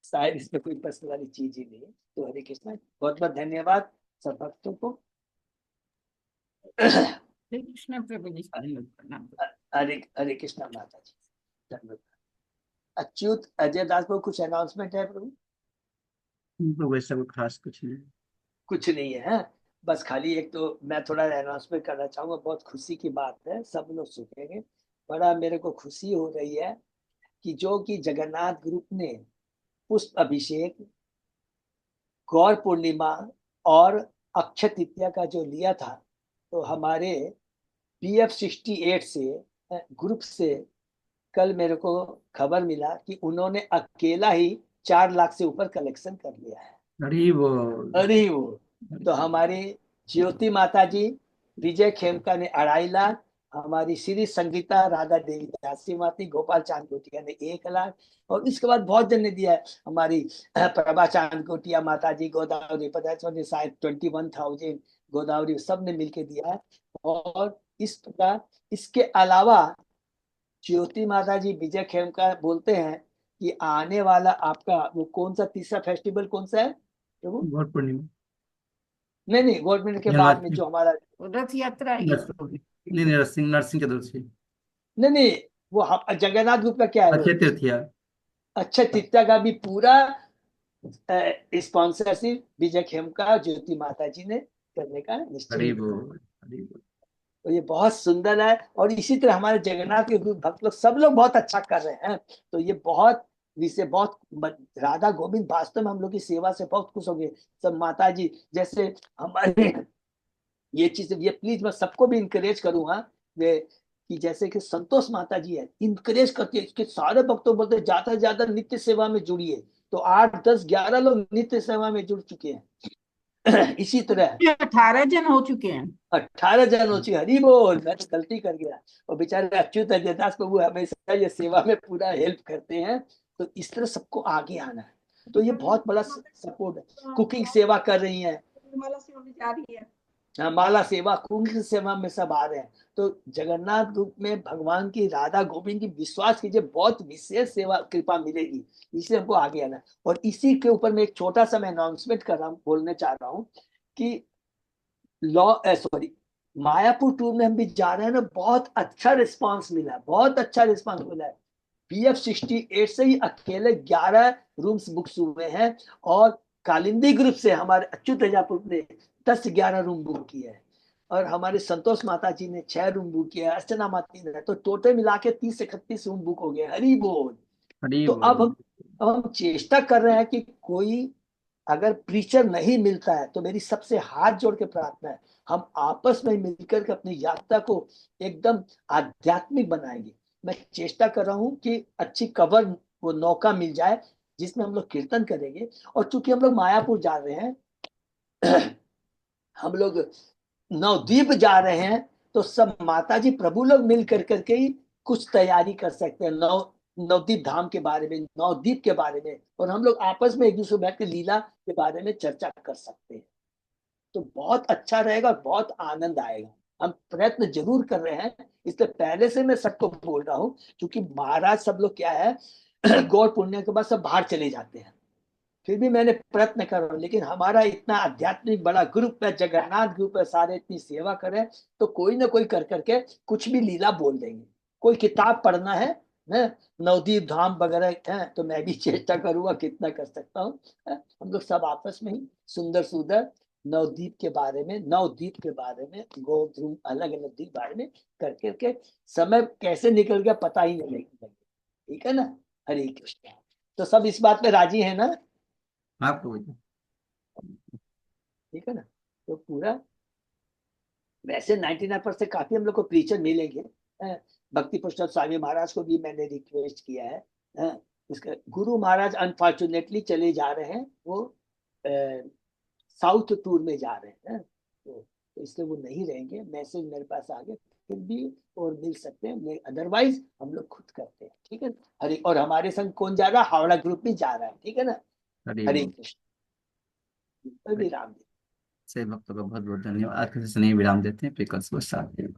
शायद इसमें कोई प्रश्न वाली चीज ही नहीं है। तो हरे कृष्णा, बहुत बहुत धन्यवाद सब भक्तों को।
हरे कृष्णा प्रभु जी, प्रणाम।
हरे हरे कृष्णा माता जी, धन्यवाद। अच्युत अजय दास को कुछ अनाउंसमेंट है प्रभु?
तो वैसा कोई खास कुछ नहीं।
कुछ नहीं है, हाँ? बस खाली एक तो मैं थोड़ा अनाउंसमेंट करना चाहूंगा, बहुत खुशी की बात है, सब लोग सुनेंगे। बड़ा मेरे को खुशी हो रही है कि जो कि जगन्नाथ ग्रुप ने पुष्प अभिषेक, गौर पूर्णिमा और अक्षय तृतीया का जो लिया था, तो हमारे PF68 से ग्रुप से कल मेरे को खबर मिला कि उन्होंने अकेला ही 4 लाख से ऊपर कलेक्शन कर लिया है।
अरे वो
तो हमारी ज्योति माता जी, विजय खेमका ने 2.5 लाख, हमारी श्री संगीता राधा देवी दासी माती, गोपाल चांद गोटिया ने 1 लाख, और इसके बाद बहुत जन ने दिया है। हमारी प्रभा चांद गोटिया माता जी, गोदावरी पदार्थ ने शायद 21,000, गोदावरी सब ने मिलके दिया है। और इस प्रकार इसके अलावा ज्योति माता जी विजय खेमका बोलते हैं कि आने वाला आपका वो कौन सा तीसरा फेस्टिवल कौन सा है प्रभु?
गौर पूर्णिमा।
नहीं, गवर्नमेंट के बाद में जो हमारा
रथ यात्रा है।
नहीं, नरसिंह नरसिंह चतुर्थी।
नहीं, वो जगन्नाथ ग्रुप का क्या है?
अक्षय तृतीया।
अक्षय तृतीया का भी पूरा स्पॉन्सरशिप विजय खेमका ज्योति माता जी ने करने का निश्चय किया। तो ये बहुत सुंदर है। और इसी तरह हमारे जगन्नाथ के ग्रुप भक्त लोग सब लोग बहुत अच्छा कर रहे हैं। तो ये बहुत विषय, बहुत राधा गोविंद वास्तव में हम लोग की सेवा से बहुत खुश हो गए सब। माता जी जैसे हमारे ये चीज, ये प्लीज मैं सबको भी इंकरेज करूंगा वे, कि जैसे कि संतोष माता जी है, इंकरेज करती है, इसके सारे भक्तों बोलते ज्यादा से ज्यादा नित्य सेवा में जुड़िए। तो 8 10 11 लोग नित्य सेवा में जुड़ चुके हैं। इसी तरह
18 जन हो चुके हैं।
18 जन हो चुके। हरी बोल, मैं तो गलती कर गया। और बेचारे अच्युत अजय दास प्रभु हमेशा ये सेवा में पूरा हेल्प करते हैं। तो इस तरह सबको आगे आना है। तो ये बहुत बड़ा सपोर्ट है। कुकिंग सेवा कर रही है, माला सेवा, कुंभ सेवा में सब आ रहे हैं। तो जगन्नाथ ग्रुप में भगवान की, राधा गोविंद की, विश्वास कीजिए बहुत विशेष सेवा कृपा मिलेगी। इसलिए हमको आगे आना है। और इसी के ऊपर मैं एक छोटा सा मैं अनाउंसमेंट कर रहा हूँ, बोलने चाह रहा हूँ कि मायापुर टूर में हम भी जा रहे हैं ना, बहुत अच्छा रिस्पांस मिला है, बहुत अच्छा रिस्पांस मिला है। PF68 से ही अकेले 11 रूम्स बुक्स हुए हैं। और कालिंदी ग्रुप से हमारे अच्युत प्रजापुर ने 10 11 रूम बुक किए हैं। और हमारे संतोष माता जी ने 6 रूम बुक किया है, अर्चना माता ने। तो टोटल मिला के 30 से 31 रूम बुक हो गए। हरी बोल। तो अब हम चेष्टा कर रहे हैं कि कोई अगर प्रीचर नहीं मिलता है, तो मेरी सबसे हाथ जोड़ के प्रार्थना है, हम आपस में मिलकर के अपनी यात्रा को एकदम आध्यात्मिक बनाएंगे। मैं चेष्टा कर रहा हूं कि अच्छी कवर वो नौका मिल जाए जिसमें हम लोग कीर्तन करेंगे। और चूंकि हम लोग मायापुर जा रहे हैं, हम लोग नवद्वीप जा रहे हैं, तो सब माता जी प्रभु लोग मिल कर करके ही कुछ तैयारी कर सकते हैं नवद्वीप धाम के बारे में, नवद्वीप के बारे में। और हम लोग आपस में एक दूसरे बैठ के लीला के बारे में चर्चा कर सकते हैं। तो बहुत अच्छा रहेगा, बहुत आनंद आएगा। हम प्रयत्न जरूर कर रहे हैं। इसलिए पहले से मैं सबको बोल रहा हूँ, क्योंकि महाराज सब लोग क्या है, गौर पुण्य के बाद सब बाहर चले जाते हैं। फिर भी मैंने प्रयत्न करो, लेकिन हमारा इतना आध्यात्मिक बड़ा ग्रुप है, जगन्नाथ ग्रुप है, सारे इतनी सेवा करें, तो कोई ना कोई कर करके कुछ भी लीला बोल देंगे। कोई किताब पढ़ना है ना, नवदीप धाम वगैरह है, तो मैं भी चेष्टा करूंगा कितना कर सकता हूँ। हम लोग सब आपस में ही सुंदर सुंदर नवदीप के बारे में, नवदीप के बारे में, गोध्रुम अलग अलग द्वीप बारे में कर करके समय कैसे निकल गया पता ही नहीं लगेगा। ठीक है ना। हरे कृष्ण। तो सब इस बात में राजी है ना।
आपको बोलिए।
ठीक है ना। तो पूरा वैसे 99% काफी हम लोग को प्रीचर मिलेंगे। भक्ति पुस्तक स्वामी महाराज को भी मैंने रिक्वेस्ट किया है। उसका गुरु महाराज अनफॉर्चुनेटली चले जा रहे हैं, वो साउथ टूर में जा रहे हैं। तो इसलिए वो नहीं रहेंगे। मैसेज मेरे पास आ गए, फिर भी और मिल सकते हैं, अदरवाइज हम लोग खुद करते हैं। ठीक है। हरे, और हमारे संग कौन जा रहा है, हावड़ा ग्रुप भी जा रहा है। ठीक है ना।
हरे
हरे
बोल।
कृष्ण। विराम।
से भक्तों का बहुत बहुत धन्यवाद। आज के स्नेह विराम देते हैं, फिर कल सुबह 7 बजे।